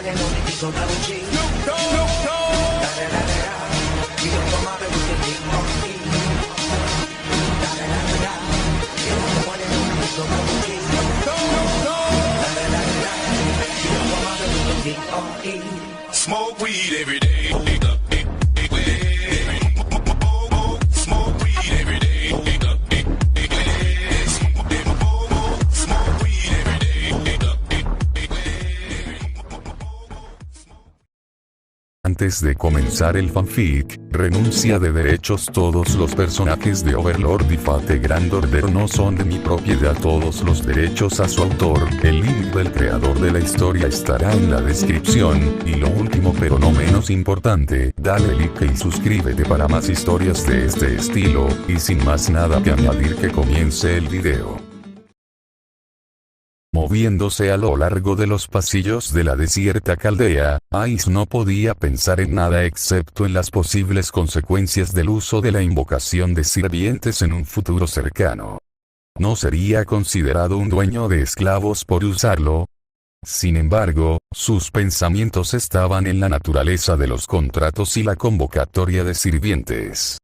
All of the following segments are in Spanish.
Smoke weed every day. Smoke weed every day. Smoke weed every day. Antes de comenzar el fanfic, renuncia de derechos. Todos los personajes de Overlord y Fate Grand Order no son de mi propiedad. Todos los derechos a su autor. El link del creador de la historia estará en la descripción. Y lo último pero no menos importante, dale like y suscríbete para más historias de este estilo. Y sin más nada que añadir, que comience el video. Moviéndose a lo largo de los pasillos de la desierta caldea, Ice no podía pensar en nada excepto en las posibles consecuencias del uso de la invocación de sirvientes en un futuro cercano. ¿No sería considerado un dueño de esclavos por usarlo? Sin embargo, sus pensamientos estaban en la naturaleza de los contratos y la convocatoria de sirvientes.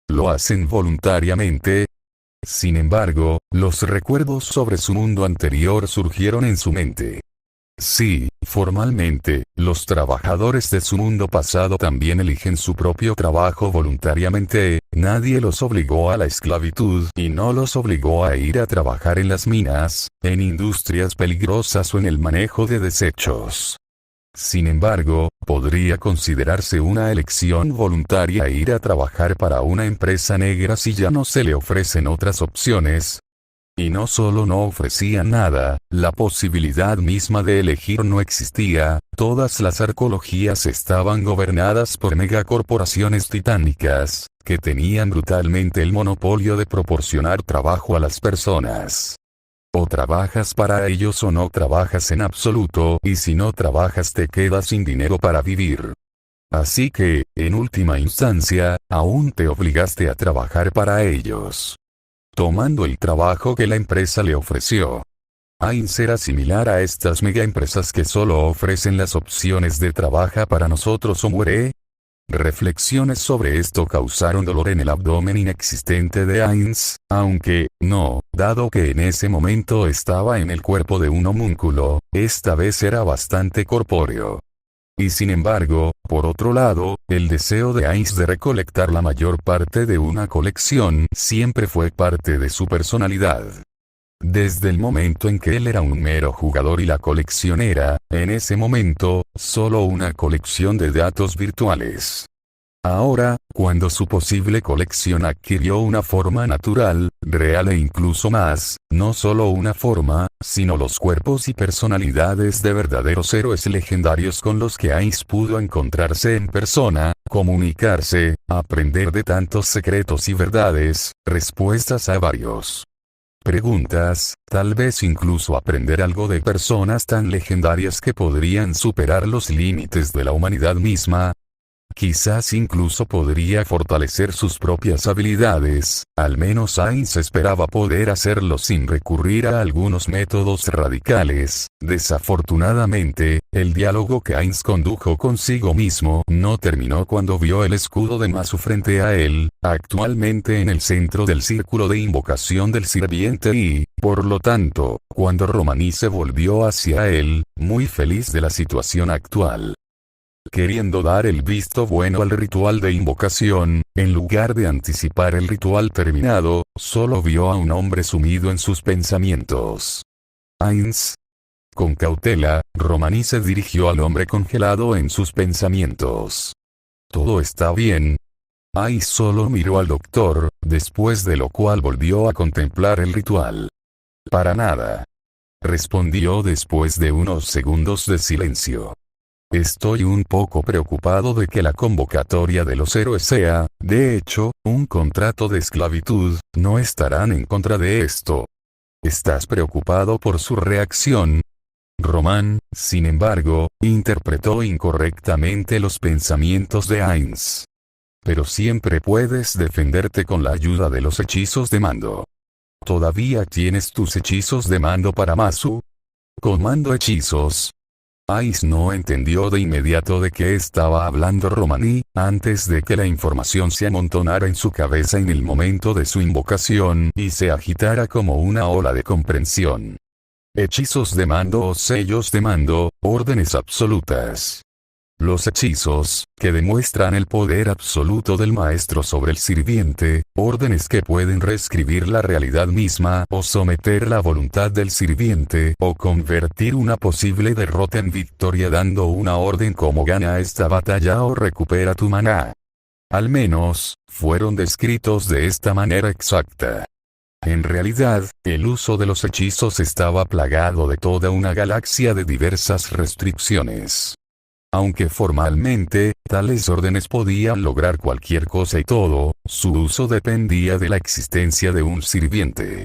¿Lo hacen voluntariamente? Sin embargo, los recuerdos sobre su mundo anterior surgieron en su mente. Sí, formalmente, los trabajadores de su mundo pasado también eligen su propio trabajo voluntariamente. Nadie los obligó a la esclavitud y no los obligó a ir a trabajar en las minas, en industrias peligrosas o en el manejo de desechos. Sin embargo, podría considerarse una elección voluntaria ir a trabajar para una empresa negra si ya no se le ofrecen otras opciones. Y no solo no ofrecían nada, la posibilidad misma de elegir no existía. Todas las arqueologías estaban gobernadas por megacorporaciones titánicas, que tenían brutalmente el monopolio de proporcionar trabajo a las personas. O trabajas para ellos o no trabajas en absoluto, y si no trabajas te quedas sin dinero para vivir. Así que, en última instancia, aún te obligaste a trabajar para ellos, tomando el trabajo que la empresa le ofreció. Ainz era similar a estas mega empresas que solo ofrecen las opciones de trabaja para nosotros o muere. Reflexiones sobre esto causaron dolor en el abdomen inexistente de Ainz, aunque, no, dado que en ese momento estaba en el cuerpo de un homúnculo, esta vez era bastante corpóreo. Y sin embargo, por otro lado, el deseo de Ainz de recolectar la mayor parte de una colección siempre fue parte de su personalidad. Desde el momento en que él era un mero jugador y la colección era, en ese momento, solo una colección de datos virtuales. Ahora, cuando su posible colección adquirió una forma natural, real e incluso más, no solo una forma, sino los cuerpos y personalidades de verdaderos héroes legendarios con los que Ainz pudo encontrarse en persona, comunicarse, aprender de tantos secretos y verdades, respuestas a varios preguntas, tal vez incluso aprender algo de personas tan legendarias que podrían superar los límites de la humanidad misma. Quizás incluso podría fortalecer sus propias habilidades, al menos Ainz esperaba poder hacerlo sin recurrir a algunos métodos radicales. Desafortunadamente, el diálogo que Ainz condujo consigo mismo no terminó cuando vio el escudo de Masu frente a él, actualmente en el centro del círculo de invocación del sirviente y, por lo tanto, cuando Romani se volvió hacia él, muy feliz de la situación actual. Queriendo dar el visto bueno al ritual de invocación, en lugar de anticipar el ritual terminado, solo vio a un hombre sumido en sus pensamientos. Ainz. Con cautela, Romani se dirigió al hombre congelado en sus pensamientos. ¿Todo está bien? Ainz solo miró al doctor, después de lo cual volvió a contemplar el ritual. Para nada, respondió después de unos segundos de silencio. Estoy un poco preocupado de que la convocatoria de los héroes sea, de hecho, un contrato de esclavitud. No estarán en contra de esto. ¿Estás preocupado por su reacción? Román, sin embargo, interpretó incorrectamente los pensamientos de Ainz. Pero siempre puedes defenderte con la ayuda de los hechizos de mando. ¿Todavía tienes tus hechizos de mando para Masu? ¿Comando hechizos? Ice no entendió de inmediato de qué estaba hablando Romani, antes de que la información se amontonara en su cabeza en el momento de su invocación y se agitara como una ola de comprensión. Hechizos de mando o sellos de mando, órdenes absolutas. Los hechizos, que demuestran el poder absoluto del maestro sobre el sirviente, órdenes que pueden reescribir la realidad misma o someter la voluntad del sirviente o convertir una posible derrota en victoria dando una orden como gana esta batalla o recupera tu maná. Al menos, fueron descritos de esta manera exacta. En realidad, el uso de los hechizos estaba plagado de toda una galaxia de diversas restricciones. Aunque formalmente, tales órdenes podían lograr cualquier cosa y todo, su uso dependía de la existencia de un sirviente.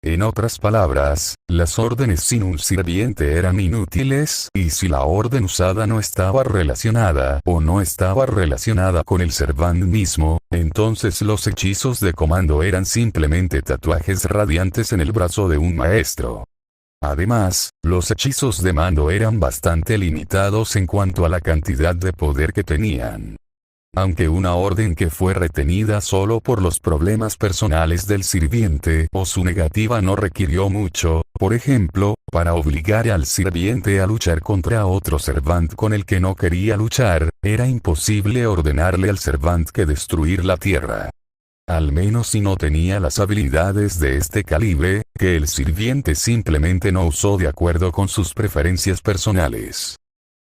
En otras palabras, las órdenes sin un sirviente eran inútiles, y si la orden usada no estaba relacionada o no estaba relacionada con el servant mismo, entonces los hechizos de comando eran simplemente tatuajes radiantes en el brazo de un maestro. Además, los hechizos de mando eran bastante limitados en cuanto a la cantidad de poder que tenían. Aunque una orden que fue retenida solo por los problemas personales del sirviente o su negativa no requirió mucho, por ejemplo, para obligar al sirviente a luchar contra otro servant con el que no quería luchar, era imposible ordenarle al servant que destruir la tierra. Al menos si no tenía las habilidades de este calibre, que el sirviente simplemente no usó de acuerdo con sus preferencias personales.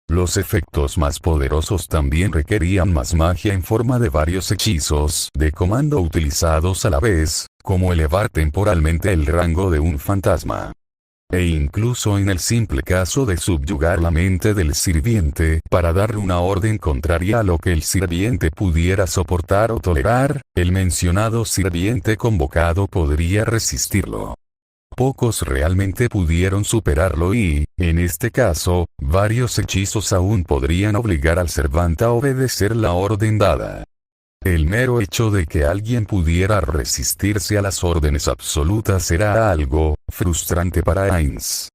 Los efectos más poderosos también requerían más magia en forma de varios hechizos de comando utilizados a la vez, como elevar temporalmente el rango de un fantasma. E incluso en el simple caso de subyugar la mente del sirviente para darle una orden contraria a lo que el sirviente pudiera soportar o tolerar, el mencionado sirviente convocado podría resistirlo. Pocos realmente pudieron superarlo y, en este caso, varios hechizos aún podrían obligar al servante a obedecer la orden dada. El mero hecho de que alguien pudiera resistirse a las órdenes absolutas era algo frustrante para Ainz.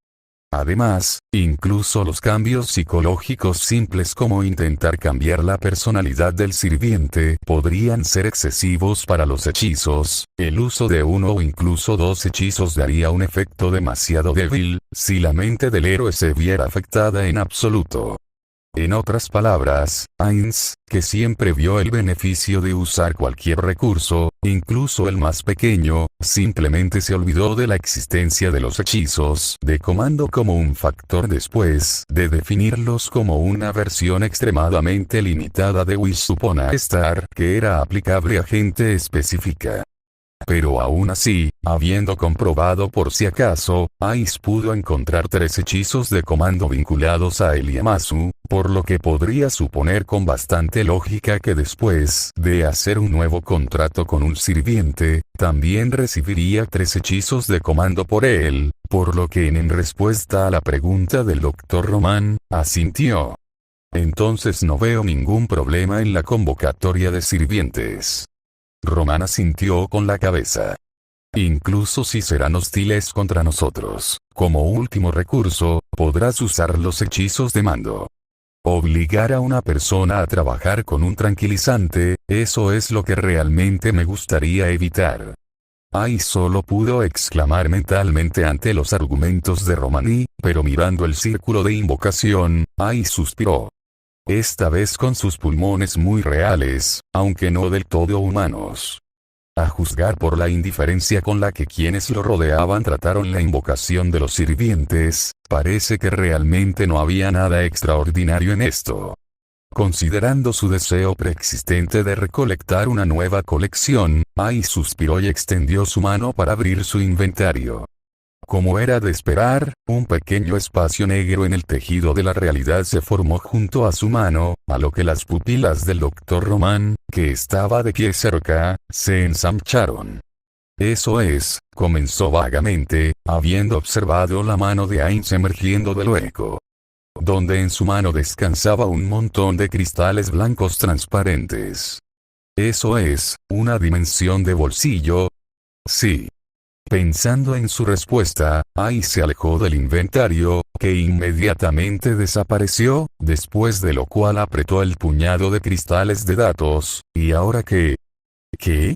Además, incluso los cambios psicológicos simples como intentar cambiar la personalidad del sirviente podrían ser excesivos para los hechizos. El uso de uno o incluso dos hechizos daría un efecto demasiado débil, si la mente del héroe se viera afectada en absoluto. En otras palabras, Ainz, que siempre vio el beneficio de usar cualquier recurso, incluso el más pequeño, simplemente se olvidó de la existencia de los hechizos de comando como un factor después de definirlos como una versión extremadamente limitada de Wish Upon a Star que era aplicable a gente específica. Pero aún así, habiendo comprobado por si acaso, Ice pudo encontrar 3 hechizos de comando vinculados a Eliamazu, por lo que podría suponer con bastante lógica que después de hacer un nuevo contrato con un sirviente, también recibiría 3 hechizos de comando por él, por lo que en respuesta a la pregunta del Dr. Roman, asintió. Entonces no veo ningún problema en la convocatoria de sirvientes. Roman asintió con la cabeza. Incluso si serán hostiles contra nosotros, como último recurso, podrás usar los hechizos de mando. Obligar a una persona a trabajar con un tranquilizante, eso es lo que realmente me gustaría evitar. Ai solo pudo exclamar mentalmente ante los argumentos de Romani, pero mirando el círculo de invocación, Ai suspiró. Esta vez con sus pulmones muy reales, aunque no del todo humanos. A juzgar por la indiferencia con la que quienes lo rodeaban trataron la invocación de los sirvientes, parece que realmente no había nada extraordinario en esto. Considerando su deseo preexistente de recolectar una nueva colección, Ai suspiró y extendió su mano para abrir su inventario. Como era de esperar, un pequeño espacio negro en el tejido de la realidad se formó junto a su mano, a lo que las pupilas del Dr. Roman, que estaba de pie cerca, se ensancharon. Eso es, comenzó vagamente, habiendo observado la mano de Ainz emergiendo del hueco. Donde en su mano descansaba un montón de cristales blancos transparentes. Eso es, una dimensión de bolsillo. Sí. Pensando en su respuesta, Ai se alejó del inventario, que inmediatamente desapareció, después de lo cual apretó el puñado de cristales de datos. ¿Y ahora qué? ¿Qué?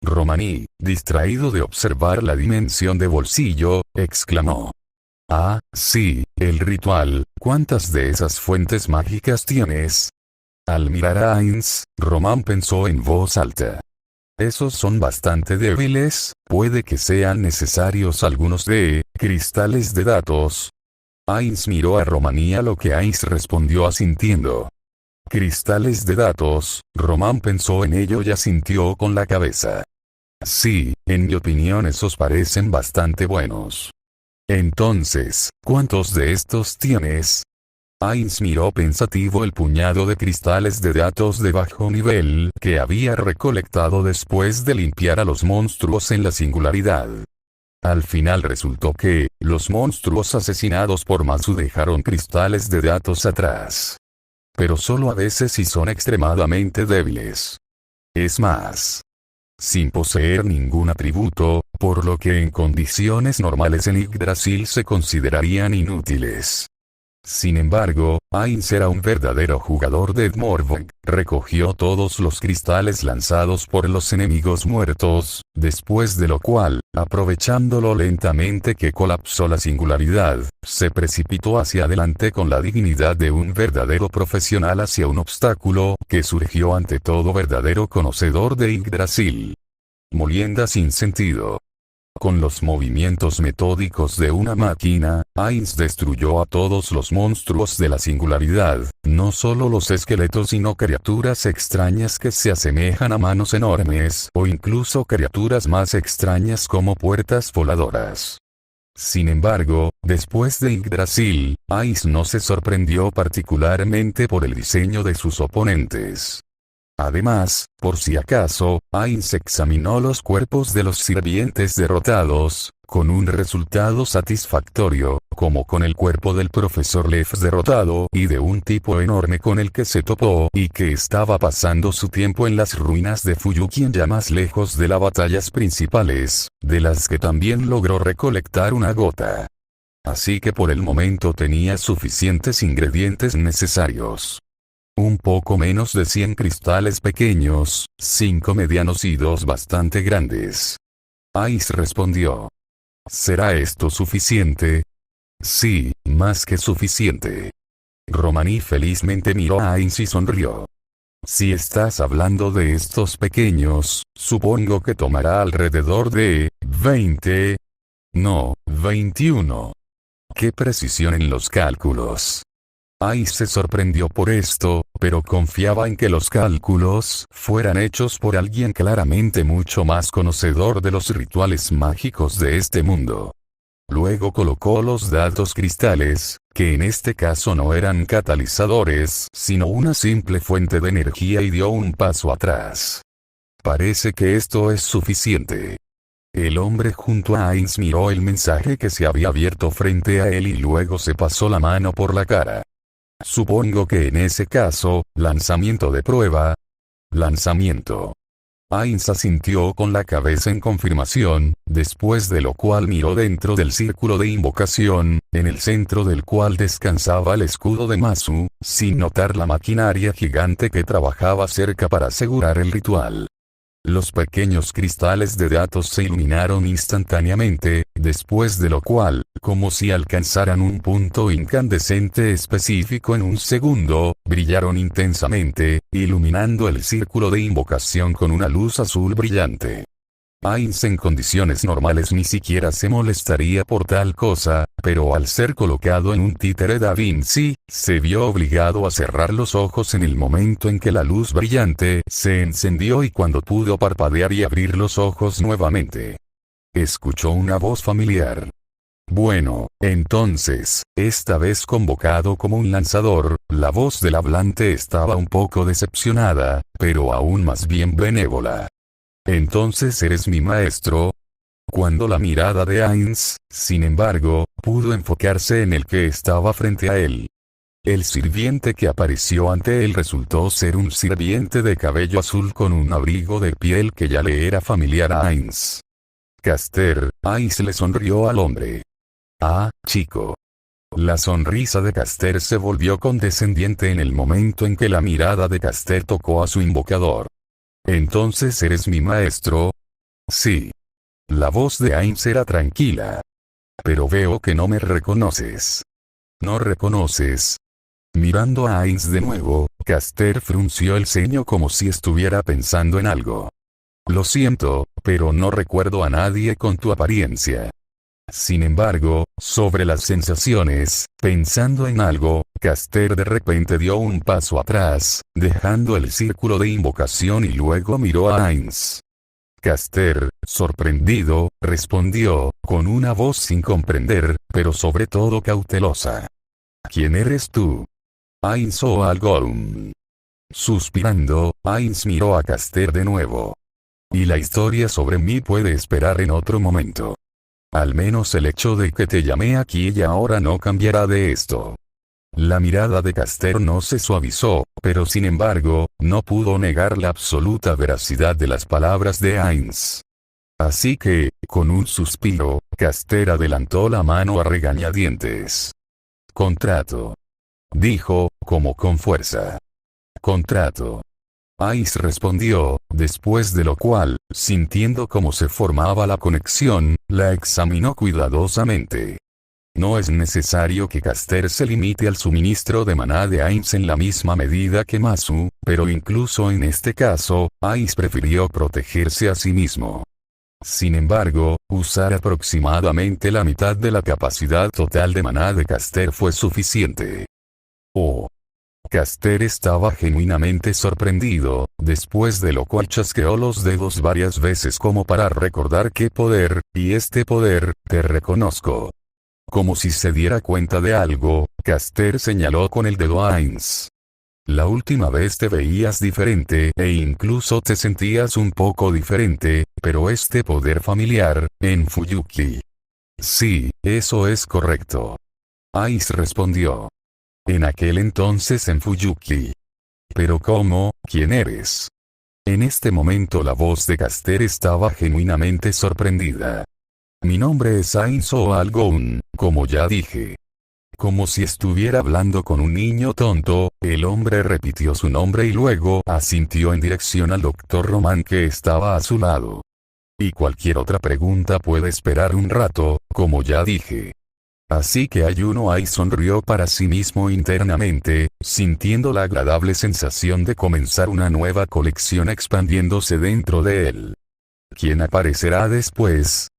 Romaní, distraído de observar la dimensión de bolsillo, exclamó. Ah, sí, el ritual. ¿Cuántas de esas fuentes mágicas tienes? Al mirar a Ainz, Román pensó en voz alta. Esos son bastante débiles, puede que sean necesarios algunos cristales de datos. Ainz miró a Romaní, a lo que Ainz respondió asintiendo. Cristales de datos, Román pensó en ello y asintió con la cabeza. Sí, en mi opinión esos parecen bastante buenos. Entonces, ¿cuántos de estos tienes? Ainz miró pensativo el puñado de cristales de datos de bajo nivel que había recolectado después de limpiar a los monstruos en la singularidad. Al final resultó que, los monstruos asesinados por Masu dejaron cristales de datos atrás. Pero solo a veces y son extremadamente débiles. Es más, sin poseer ningún atributo, por lo que en condiciones normales en Yggdrasil se considerarían inútiles. Sin embargo, Ainz era un verdadero jugador de Morvog, recogió todos los cristales lanzados por los enemigos muertos, después de lo cual, aprovechándolo lentamente que colapsó la singularidad, se precipitó hacia adelante con la dignidad de un verdadero profesional hacia un obstáculo que surgió ante todo verdadero conocedor de Yggdrasil. Molienda sin sentido. Con los movimientos metódicos de una máquina, Ainz destruyó a todos los monstruos de la singularidad, no solo los esqueletos sino criaturas extrañas que se asemejan a manos enormes o incluso criaturas más extrañas como puertas voladoras. Sin embargo, después de Yggdrasil, Ainz no se sorprendió particularmente por el diseño de sus oponentes. Además, por si acaso, Ainz examinó los cuerpos de los sirvientes derrotados, con un resultado satisfactorio, como con el cuerpo del profesor Lev derrotado y de un tipo enorme con el que se topó y que estaba pasando su tiempo en las ruinas de Fuyukian, ya más lejos de las batallas principales, de las que también logró recolectar una gota. Así que por el momento tenía suficientes ingredientes necesarios. Un poco menos de 100 cristales pequeños, 5 medianos y 2 bastante grandes. Ainz respondió. ¿Será esto suficiente? Sí, más que suficiente. Romaní felizmente miró a Ainz y sonrió. Si estás hablando de estos pequeños, supongo que tomará alrededor de 20. No, 21. ¡Qué precisión en los cálculos! Ainz se sorprendió por esto, pero confiaba en que los cálculos fueran hechos por alguien claramente mucho más conocedor de los rituales mágicos de este mundo. Luego colocó los datos cristales, que en este caso no eran catalizadores, sino una simple fuente de energía, y dio un paso atrás. Parece que esto es suficiente. El hombre junto a Ainz miró el mensaje que se había abierto frente a él y luego se pasó la mano por la cara. Supongo que en ese caso, lanzamiento de prueba. Lanzamiento. Ainz asintió con la cabeza en confirmación, después de lo cual miró dentro del círculo de invocación, en el centro del cual descansaba el escudo de Masu, sin notar la maquinaria gigante que trabajaba cerca para asegurar el ritual. Los pequeños cristales de datos se iluminaron instantáneamente, después de lo cual, como si alcanzaran un punto incandescente específico en un segundo, brillaron intensamente, iluminando el círculo de invocación con una luz azul brillante. Ainz en condiciones normales ni siquiera se molestaría por tal cosa, pero al ser colocado en un títere Da Vinci, se vio obligado a cerrar los ojos en el momento en que la luz brillante se encendió y cuando pudo parpadear y abrir los ojos nuevamente. Escuchó una voz familiar. Bueno, entonces, esta vez convocado como un lanzador, la voz del hablante estaba un poco decepcionada, pero aún más bien benévola. ¿Entonces eres mi maestro? Cuando la mirada de Ainz, sin embargo, pudo enfocarse en el que estaba frente a él. El sirviente que apareció ante él resultó ser un sirviente de cabello azul con un abrigo de piel que ya le era familiar a Ainz. Caster, Heinz le sonrió al hombre. Ah, chico. La sonrisa de Caster se volvió condescendiente en el momento en que la mirada de Caster tocó a su invocador. ¿Entonces eres mi maestro? Sí. La voz de Heinz era tranquila. Pero veo que no me reconoces. ¿No reconoces? Mirando a Heinz de nuevo, Caster frunció el ceño como si estuviera pensando en algo. Lo siento, pero no recuerdo a nadie con tu apariencia. Sin embargo, sobre las sensaciones, pensando en algo, Caster de repente dio un paso atrás, dejando el círculo de invocación y luego miró a Heinz. Caster, sorprendido, respondió, con una voz sin comprender, pero sobre todo cautelosa. ¿Quién eres tú? Heinz o Al-Gorum. Suspirando, Heinz miró a Caster de nuevo. Y la historia sobre mí puede esperar en otro momento. Al menos el hecho de que te llamé aquí y ahora no cambiará de esto. La mirada de Caster no se suavizó, pero sin embargo, no pudo negar la absoluta veracidad de las palabras de Heinz. Así que, con un suspiro, Caster adelantó la mano a regañadientes. Contrato. Dijo, como con fuerza. Contrato. Heinz respondió, después de lo cual, sintiendo cómo se formaba la conexión, la examinó cuidadosamente. No es necesario que Caster se limite al suministro de maná de Heinz en la misma medida que Masu, pero incluso en este caso, Heinz prefirió protegerse a sí mismo. Sin embargo, usar aproximadamente la mitad de la capacidad total de maná de Caster fue suficiente. Oh. Caster estaba genuinamente sorprendido, después de lo cual chasqueó los dedos varias veces como para recordar qué poder, y este poder, te reconozco. Como si se diera cuenta de algo, Caster señaló con el dedo a Heinz. La última vez te veías diferente e incluso te sentías un poco diferente, pero este poder familiar, en Fuyuki. Sí, eso es correcto. Heinz respondió. En aquel entonces en Fuyuki. Pero ¿cómo? ¿Quién eres? En este momento la voz de Caster estaba genuinamente sorprendida. Mi nombre es Heinz o Al-Gorum, como ya dije. Como si estuviera hablando con un niño tonto, el hombre repitió su nombre y luego asintió en dirección al Dr. Roman que estaba a su lado. Y cualquier otra pregunta puede esperar un rato, como ya dije. Así que Ayuno Ai sonrió para sí mismo internamente, sintiendo la agradable sensación de comenzar una nueva colección expandiéndose dentro de él. ¿Quién aparecerá después?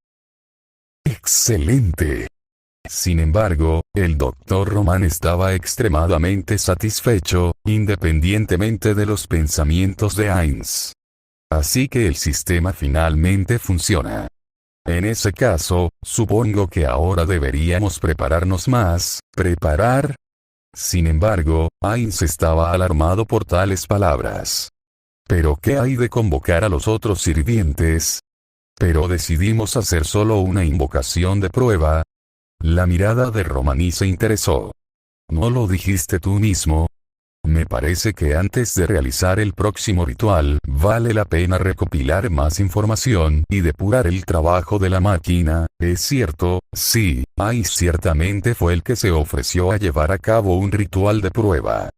¡Excelente! Sin embargo, el Dr. Roman estaba extremadamente satisfecho, independientemente de los pensamientos de Heinz. Así que el sistema finalmente funciona. En ese caso, supongo que ahora deberíamos prepararnos más. ¿Preparar? Sin embargo, Heinz estaba alarmado por tales palabras. ¿Pero qué hay de convocar a los otros sirvientes? Pero decidimos hacer solo una invocación de prueba. La mirada de Romani se interesó. ¿No lo dijiste tú mismo? Me parece que antes de realizar el próximo ritual, vale la pena recopilar más información y depurar el trabajo de la máquina, ¿es cierto? Sí, Heinz ciertamente fue el que se ofreció a llevar a cabo un ritual de prueba.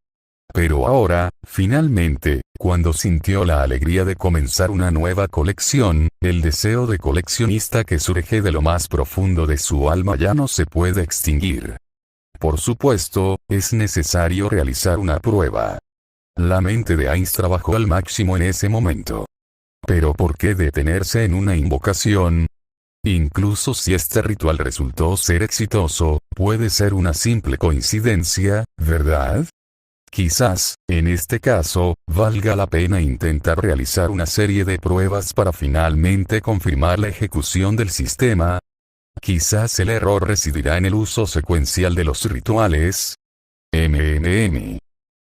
Pero ahora, finalmente, cuando sintió la alegría de comenzar una nueva colección, el deseo de coleccionista que surge de lo más profundo de su alma ya no se puede extinguir. Por supuesto, es necesario realizar una prueba. La mente de Heinz trabajó al máximo en ese momento. Pero ¿por qué detenerse en una invocación? Incluso si este ritual resultó ser exitoso, puede ser una simple coincidencia, ¿verdad? Quizás, en este caso, valga la pena intentar realizar una serie de pruebas para finalmente confirmar la ejecución del sistema. Quizás el error residirá en el uso secuencial de los rituales.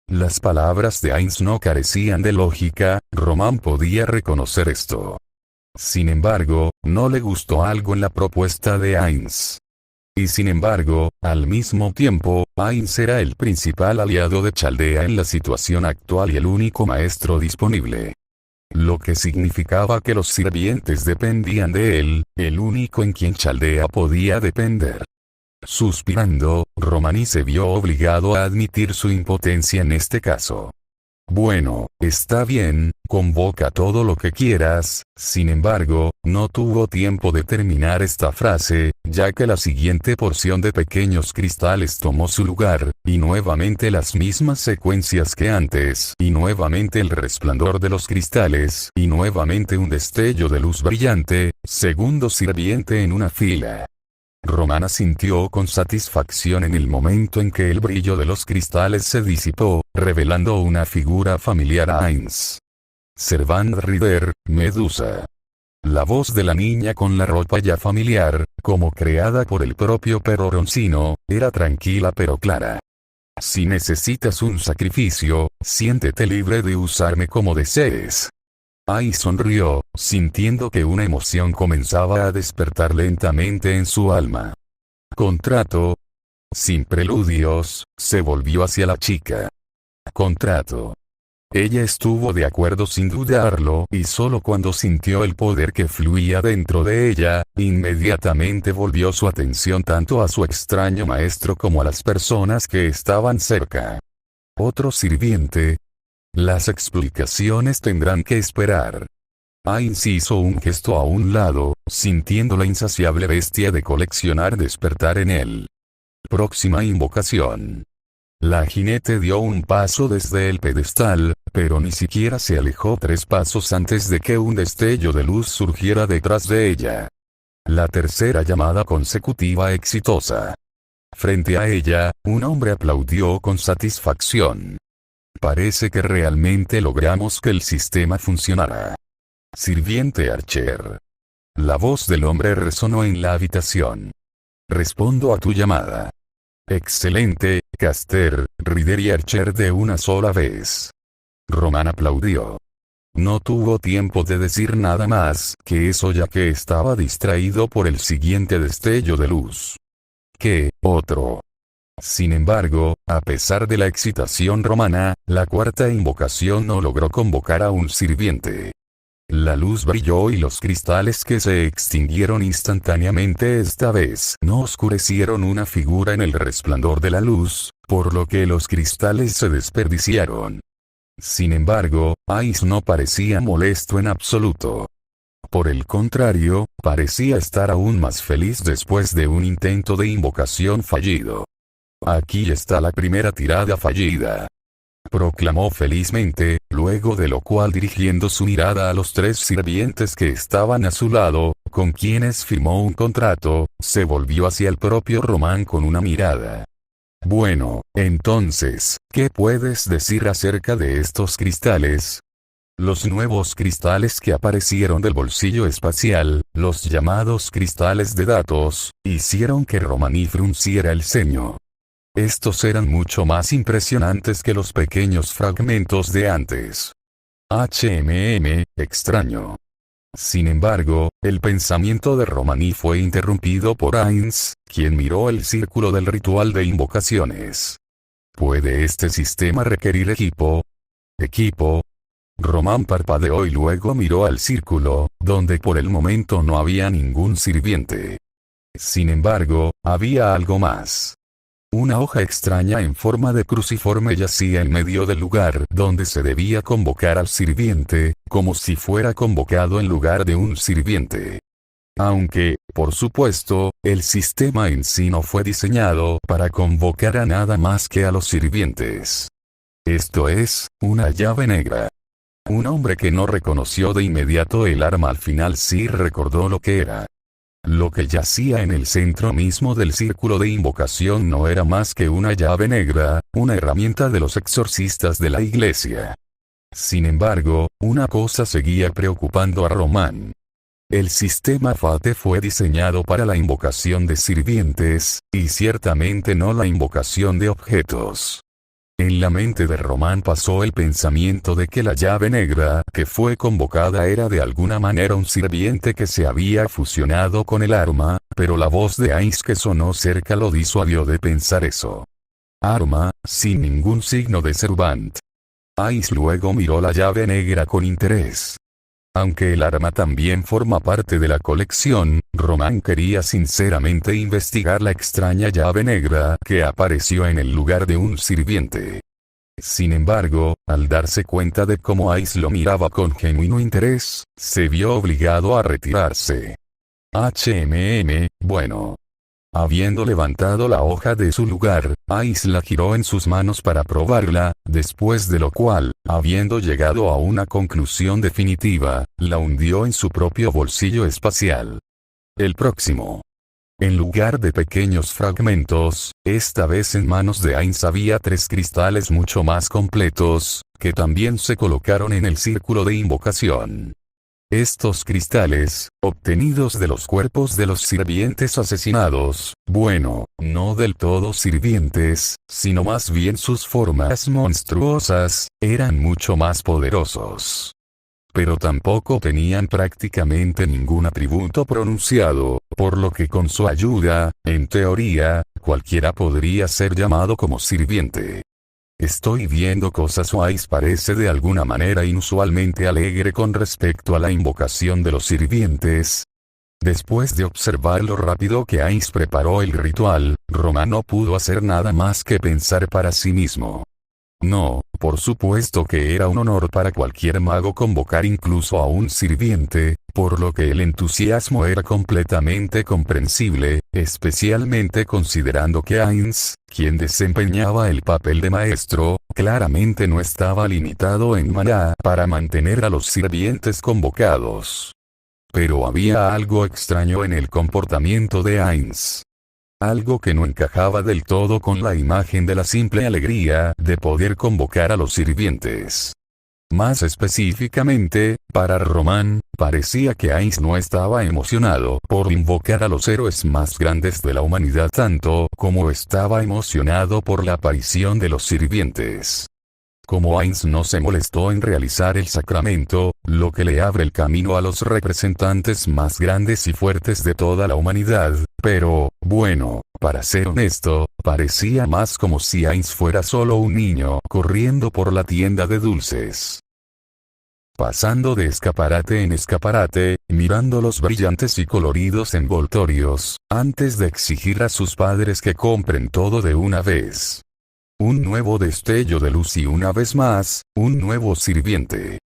Las palabras de Heinz no carecían de lógica, Roman podía reconocer esto. Sin embargo, no le gustó algo en la propuesta de Heinz. Y sin embargo, al mismo tiempo, Heinz era el principal aliado de Chaldea en la situación actual y el único maestro disponible. lo que significaba que los sirvientes dependían de él, el único en quien Chaldea podía depender. Suspirando, Romaní se vio obligado a admitir su impotencia en este caso. Bueno, está bien, convoca todo lo que quieras. Sin embargo, no tuvo tiempo de terminar esta frase, ya que la siguiente porción de pequeños cristales tomó su lugar, y nuevamente las mismas secuencias que antes, y nuevamente el resplandor de los cristales, y nuevamente un destello de luz brillante, segundo sirviente en una fila. Romana sintió con satisfacción en el momento en que el brillo de los cristales se disipó, revelando una figura familiar a Ainz. Servant Rider, Medusa. La voz de la niña con la ropa ya familiar, como creada por el propio perro Roncino, era tranquila pero clara. Si necesitas un sacrificio, siéntete libre de usarme como desees. Ai sonrió, sintiendo que una emoción comenzaba a despertar lentamente en su alma. ¿Contrato? Sin preludios, se volvió hacia la chica. Contrato. Ella estuvo de acuerdo sin dudarlo, y solo cuando sintió el poder que fluía dentro de ella, inmediatamente volvió su atención tanto a su extraño maestro como a las personas que estaban cerca. Otro sirviente. Las explicaciones tendrán que esperar. Ainz hizo un gesto a un lado, sintiendo la insaciable bestia de coleccionar despertar en él. Próxima invocación. La jinete dio un paso desde el pedestal, pero ni siquiera se alejó 3 pasos antes de que un destello de luz surgiera detrás de ella. La tercera llamada consecutiva exitosa. Frente a ella, un hombre aplaudió con satisfacción. Parece que realmente logramos que el sistema funcionara. Sirviente Archer. La voz del hombre resonó en la habitación. Respondo a tu llamada. Excelente, Caster, Rider y Archer de una sola vez. Román aplaudió. No tuvo tiempo de decir nada más que eso ya que estaba distraído por el siguiente destello de luz. ¿Qué, otro? Sin embargo, a pesar de la excitación romana, la cuarta invocación no logró convocar a un sirviente. La luz brilló y los cristales que se extinguieron instantáneamente esta vez no oscurecieron una figura en el resplandor de la luz, por lo que los cristales se desperdiciaron. Sin embargo, Ainz no parecía molesto en absoluto. Por el contrario, parecía estar aún más feliz después de un intento de invocación fallido. Aquí está la primera tirada fallida. Proclamó felizmente, luego de lo cual dirigiendo su mirada a los 3 sirvientes que estaban a su lado, con quienes firmó un contrato, se volvió hacia el propio Román con una mirada. Bueno, entonces, ¿qué puedes decir acerca de estos cristales? Los nuevos cristales que aparecieron del bolsillo espacial, los llamados cristales de datos, hicieron que Romaní frunciera el ceño. Estos eran mucho más impresionantes que los pequeños fragmentos de antes. Extraño. Sin embargo, el pensamiento de Romaní fue interrumpido por Ainz, quien miró el círculo del ritual de invocaciones. ¿Puede este sistema requerir equipo? ¿Equipo? Román parpadeó y luego miró al círculo, donde por el momento no había ningún sirviente. Sin embargo, había algo más. Una hoja extraña en forma de cruciforme yacía en medio del lugar donde se debía convocar al sirviente, como si fuera convocado en lugar de un sirviente. Aunque, por supuesto, el sistema en sí no fue diseñado para convocar a nada más que a los sirvientes. Esto es, una llave negra. Un hombre que no reconoció de inmediato el arma al final sí recordó lo que era. Lo que yacía en el centro mismo del círculo de invocación no era más que una llave negra, una herramienta de los exorcistas de la iglesia. Sin embargo, una cosa seguía preocupando a Román. El sistema Fate fue diseñado para la invocación de sirvientes, y ciertamente no la invocación de objetos. En la mente de Román pasó el pensamiento de que la llave negra que fue convocada era de alguna manera un sirviente que se había fusionado con el arma, pero la voz de Ainz que sonó cerca lo disuadió de pensar eso. Arma, sin ningún signo de servant. Ainz luego miró la llave negra con interés. Aunque el arma también forma parte de la colección, Román quería sinceramente investigar la extraña llave negra que apareció en el lugar de un sirviente. Sin embargo, al darse cuenta de cómo Ice lo miraba con genuino interés, se vio obligado a retirarse. Bueno. Habiendo levantado la hoja de su lugar, Ice la giró en sus manos para probarla, después de lo cual, habiendo llegado a una conclusión definitiva, la hundió en su propio bolsillo espacial. El próximo. En lugar de pequeños fragmentos, esta vez en manos de Ice había 3 cristales mucho más completos, que también se colocaron en el círculo de invocación. Estos cristales, obtenidos de los cuerpos de los sirvientes asesinados, bueno, no del todo sirvientes, sino más bien sus formas monstruosas, eran mucho más poderosos. Pero tampoco tenían prácticamente ningún atributo pronunciado, por lo que con su ayuda, en teoría, cualquiera podría ser llamado como sirviente. Estoy viendo cosas o Ice parece de alguna manera inusualmente alegre con respecto a la invocación de los sirvientes. Después de observar lo rápido que Ice preparó el ritual, Román no pudo hacer nada más que pensar para sí mismo. No, por supuesto que era un honor para cualquier mago convocar incluso a un sirviente, por lo que el entusiasmo era completamente comprensible, especialmente considerando que Ainz, quien desempeñaba el papel de maestro, claramente no estaba limitado en maná para mantener a los sirvientes convocados. Pero había algo extraño en el comportamiento de Ainz. Algo que no encajaba del todo con la imagen de la simple alegría de poder convocar a los sirvientes. Más específicamente, para Román, parecía que Ainz no estaba emocionado por invocar a los héroes más grandes de la humanidad tanto como estaba emocionado por la aparición de los sirvientes. Como Ainz no se molestó en realizar el sacramento, lo que le abre el camino a los representantes más grandes y fuertes de toda la humanidad, pero, bueno, para ser honesto, parecía más como si Ainz fuera solo un niño corriendo por la tienda de dulces. Pasando de escaparate en escaparate, mirando los brillantes y coloridos envoltorios, antes de exigir a sus padres que compren todo de una vez. Un nuevo destello de luz y una vez más, un nuevo sirviente.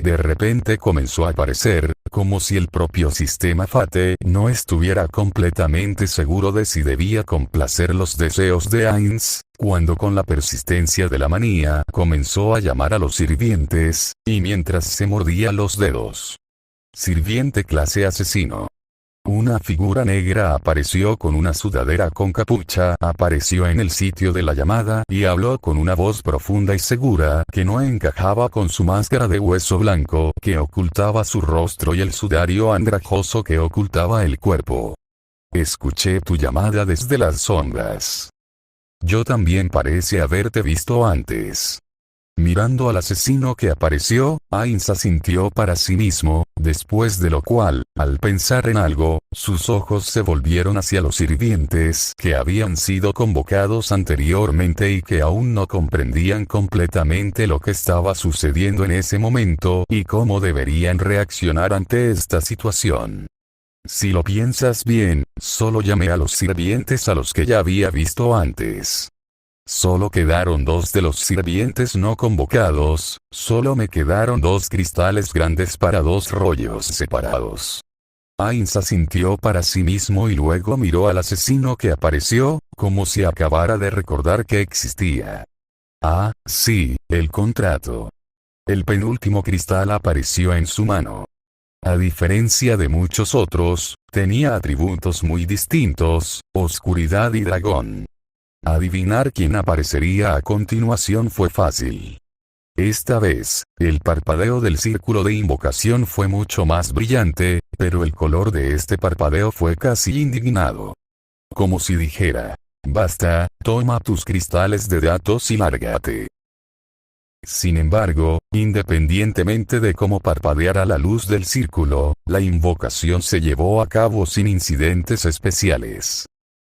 De repente comenzó a aparecer, como si el propio sistema Fate no estuviera completamente seguro de si debía complacer los deseos de Ainz, cuando con la persistencia de la manía comenzó a llamar a los sirvientes, y mientras se mordía los dedos. Sirviente clase asesino. Una figura negra apareció con una sudadera con capucha, apareció en el sitio de la llamada y habló con una voz profunda y segura que no encajaba con su máscara de hueso blanco que ocultaba su rostro y el sudario andrajoso que ocultaba el cuerpo. Escuché tu llamada desde las sombras. Yo también parece haberte visto antes. Mirando al asesino que apareció, Ainz asintió para sí mismo, después de lo cual, al pensar en algo, sus ojos se volvieron hacia los sirvientes que habían sido convocados anteriormente y que aún no comprendían completamente lo que estaba sucediendo en ese momento y cómo deberían reaccionar ante esta situación. Si lo piensas bien, solo llamé a los sirvientes a los que ya había visto antes. Solo quedaron 2 de los sirvientes no convocados, solo me quedaron 2 cristales grandes para 2 rollos separados. Ainz asintió para sí mismo y luego miró al asesino que apareció, como si acabara de recordar que existía. Ah, sí, el contrato. El penúltimo cristal apareció en su mano. A diferencia de muchos otros, tenía atributos muy distintos, oscuridad y dragón. Adivinar quién aparecería a continuación fue fácil. Esta vez, el parpadeo del círculo de invocación fue mucho más brillante, pero el color de este parpadeo fue casi indignado. Como si dijera, basta, toma tus cristales de datos y lárgate. Sin embargo, independientemente de cómo parpadeara la luz del círculo, la invocación se llevó a cabo sin incidentes especiales.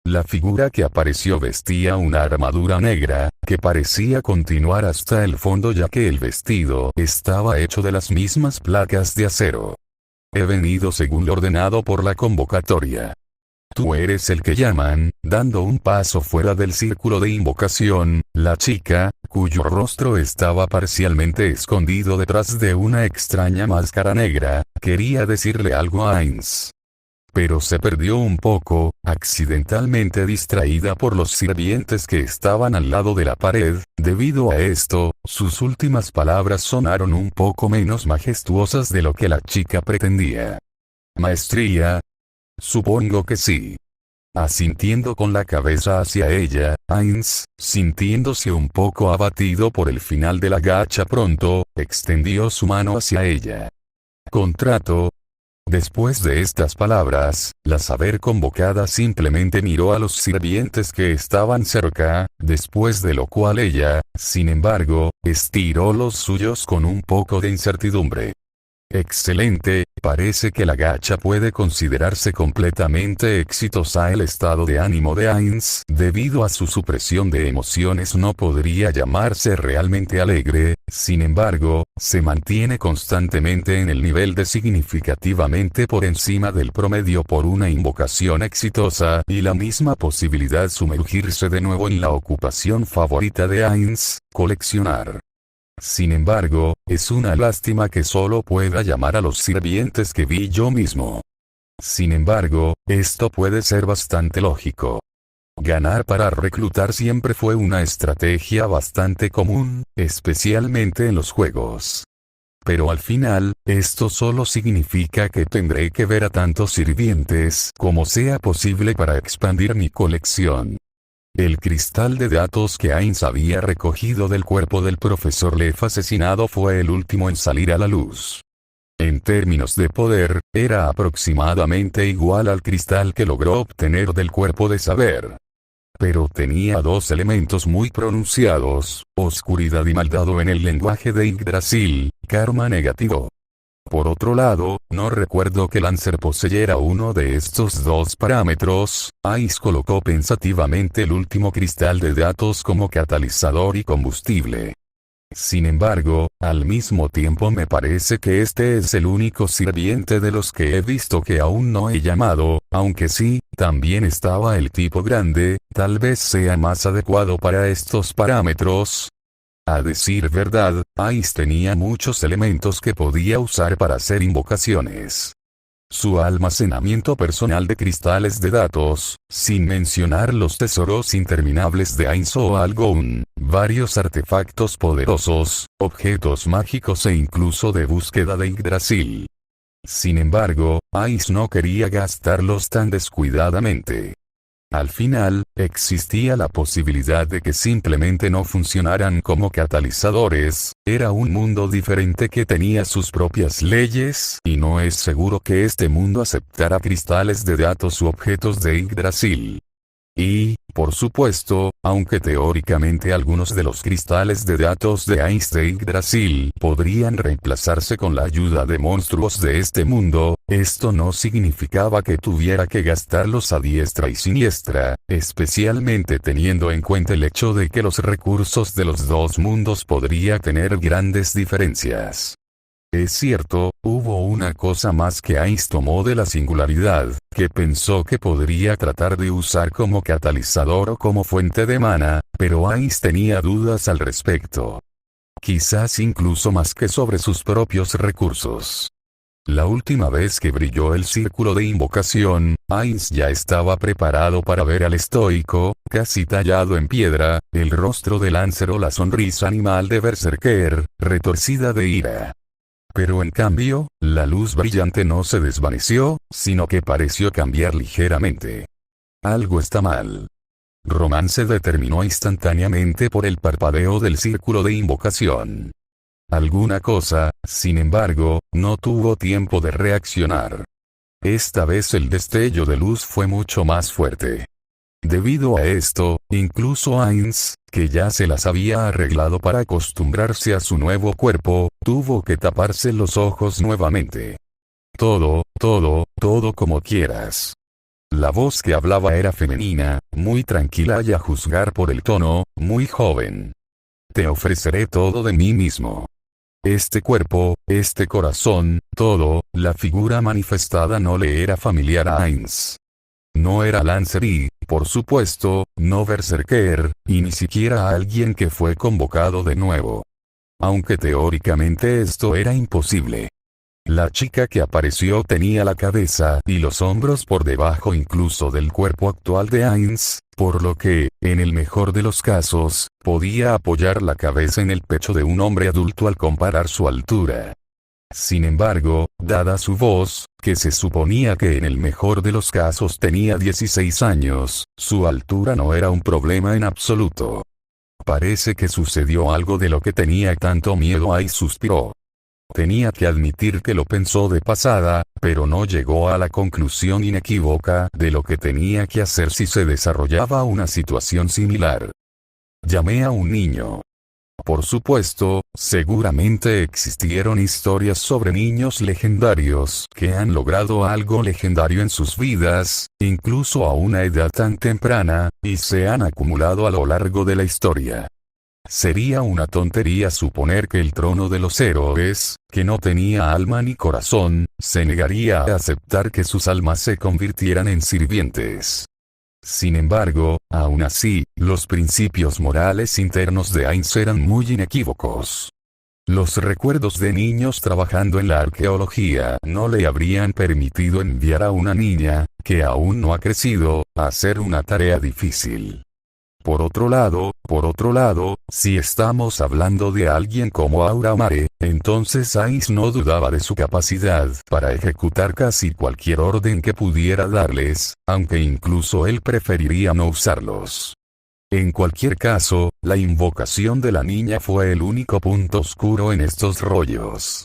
La figura que apareció vestía una armadura negra, que parecía continuar hasta el fondo ya que el vestido estaba hecho de las mismas placas de acero. He venido según lo ordenado por la convocatoria. Tú eres el que llaman. Dando un paso fuera del círculo de invocación, la chica, cuyo rostro estaba parcialmente escondido detrás de una extraña máscara negra, quería decirle algo a Ainz. Pero se perdió un poco, accidentalmente distraída por los sirvientes que estaban al lado de la pared. Debido a esto, sus últimas palabras sonaron un poco menos majestuosas de lo que la chica pretendía. ¿Maestría? Supongo que sí. Asintiendo con la cabeza hacia ella, Ainz, sintiéndose un poco abatido por el final de la gacha pronto, extendió su mano hacia ella. ¿Contrato? Después de estas palabras, la saber convocada simplemente miró a los sirvientes que estaban cerca, después de lo cual ella, sin embargo, estiró los suyos con un poco de incertidumbre. Excelente, parece que la gacha puede considerarse completamente exitosa. El estado de ánimo de Ainz, debido a su supresión de emociones, no podría llamarse realmente alegre, sin embargo, se mantiene constantemente en el nivel de significativamente por encima del promedio por una invocación exitosa, y la misma posibilidad sumergirse de nuevo en la ocupación favorita de Ainz, coleccionar. Sin embargo, es una lástima que solo pueda llamar a los sirvientes que vi yo mismo. Sin embargo, esto puede ser bastante lógico. Ganar para reclutar siempre fue una estrategia bastante común, especialmente en los juegos. Pero al final, esto solo significa que tendré que ver a tantos sirvientes como sea posible para expandir mi colección. El cristal de datos que Ainz había recogido del cuerpo del profesor Leff asesinado fue el último en salir a la luz. En términos de poder, era aproximadamente igual al cristal que logró obtener del cuerpo de saber. Pero tenía dos elementos muy pronunciados: oscuridad y maldad, o en el lenguaje de Yggdrasil, karma negativo. Por otro lado, no recuerdo que Lancer poseyera uno de estos dos parámetros. Ainz colocó pensativamente el último cristal de datos como catalizador y combustible. Sin embargo, al mismo tiempo me parece que este es el único sirviente de los que he visto que aún no he llamado, aunque sí, también estaba el tipo grande, tal vez sea más adecuado para estos parámetros. A decir verdad, Ainz tenía muchos elementos que podía usar para hacer invocaciones. Su almacenamiento personal de cristales de datos, sin mencionar los tesoros interminables de Ainz o Algoun, varios artefactos poderosos, objetos mágicos e incluso de búsqueda de Yggdrasil. Sin embargo, Ainz no quería gastarlos tan descuidadamente. Al final, existía la posibilidad de que simplemente no funcionaran como catalizadores. Era un mundo diferente que tenía sus propias leyes, y no es seguro que este mundo aceptara cristales de datos u objetos de Yggdrasil. Y, por supuesto, aunque teóricamente algunos de los cristales de datos de Ainz de Yggdrasil podrían reemplazarse con la ayuda de monstruos de este mundo, esto no significaba que tuviera que gastarlos a diestra y siniestra, especialmente teniendo en cuenta el hecho de que los recursos de los dos mundos podría tener grandes diferencias. Es cierto, hubo una cosa más que Ainz tomó de la singularidad, que pensó que podría tratar de usar como catalizador o como fuente de mana, pero Ainz tenía dudas al respecto. Quizás incluso más que sobre sus propios recursos. La última vez que brilló el círculo de invocación, Ainz ya estaba preparado para ver al estoico, casi tallado en piedra, el rostro de Lancer o la sonrisa animal de Berserker, retorcida de ira. Pero en cambio, la luz brillante no se desvaneció, sino que pareció cambiar ligeramente. Algo está mal. Román se determinó instantáneamente por el parpadeo del círculo de invocación. Alguna cosa, sin embargo, no tuvo tiempo de reaccionar. Esta vez el destello de luz fue mucho más fuerte. Debido a esto, incluso Ainz, que ya se las había arreglado para acostumbrarse a su nuevo cuerpo, tuvo que taparse los ojos nuevamente. Todo como quieras. La voz que hablaba era femenina, muy tranquila y a juzgar por el tono, muy joven. Te ofreceré todo de mí mismo. Este cuerpo, este corazón, todo, la figura manifestada no le era familiar a Ainz. No era Lancer y, por supuesto, no Berserker, y ni siquiera a alguien que fue convocado de nuevo. Aunque teóricamente esto era imposible. La chica que apareció tenía la cabeza y los hombros por debajo incluso del cuerpo actual de Ainz, por lo que, en el mejor de los casos, podía apoyar la cabeza en el pecho de un hombre adulto al comparar su altura. Sin embargo, dada su voz, que se suponía que en el mejor de los casos tenía 16 años, su altura no era un problema en absoluto. Parece que sucedió algo de lo que tenía tanto miedo. Ai suspiró. Tenía que admitir que lo pensó de pasada, pero no llegó a la conclusión inequívoca de lo que tenía que hacer si se desarrollaba una situación similar. Llamé a un niño. Por supuesto, seguramente existieron historias sobre niños legendarios que han logrado algo legendario en sus vidas, incluso a una edad tan temprana, y se han acumulado a lo largo de la historia. Sería una tontería suponer que el trono de los héroes, que no tenía alma ni corazón, se negaría a aceptar que sus almas se convirtieran en sirvientes. Sin embargo, aún así, los principios morales internos de Ainz eran muy inequívocos. Los recuerdos de niños trabajando en la arqueología no le habrían permitido enviar a una niña, que aún no ha crecido, a hacer una tarea difícil. Por otro lado, si estamos hablando de alguien como Aura Mare, entonces Ainz no dudaba de su capacidad para ejecutar casi cualquier orden que pudiera darles, aunque incluso él preferiría no usarlos. En cualquier caso, la invocación de la niña fue el único punto oscuro en estos rollos.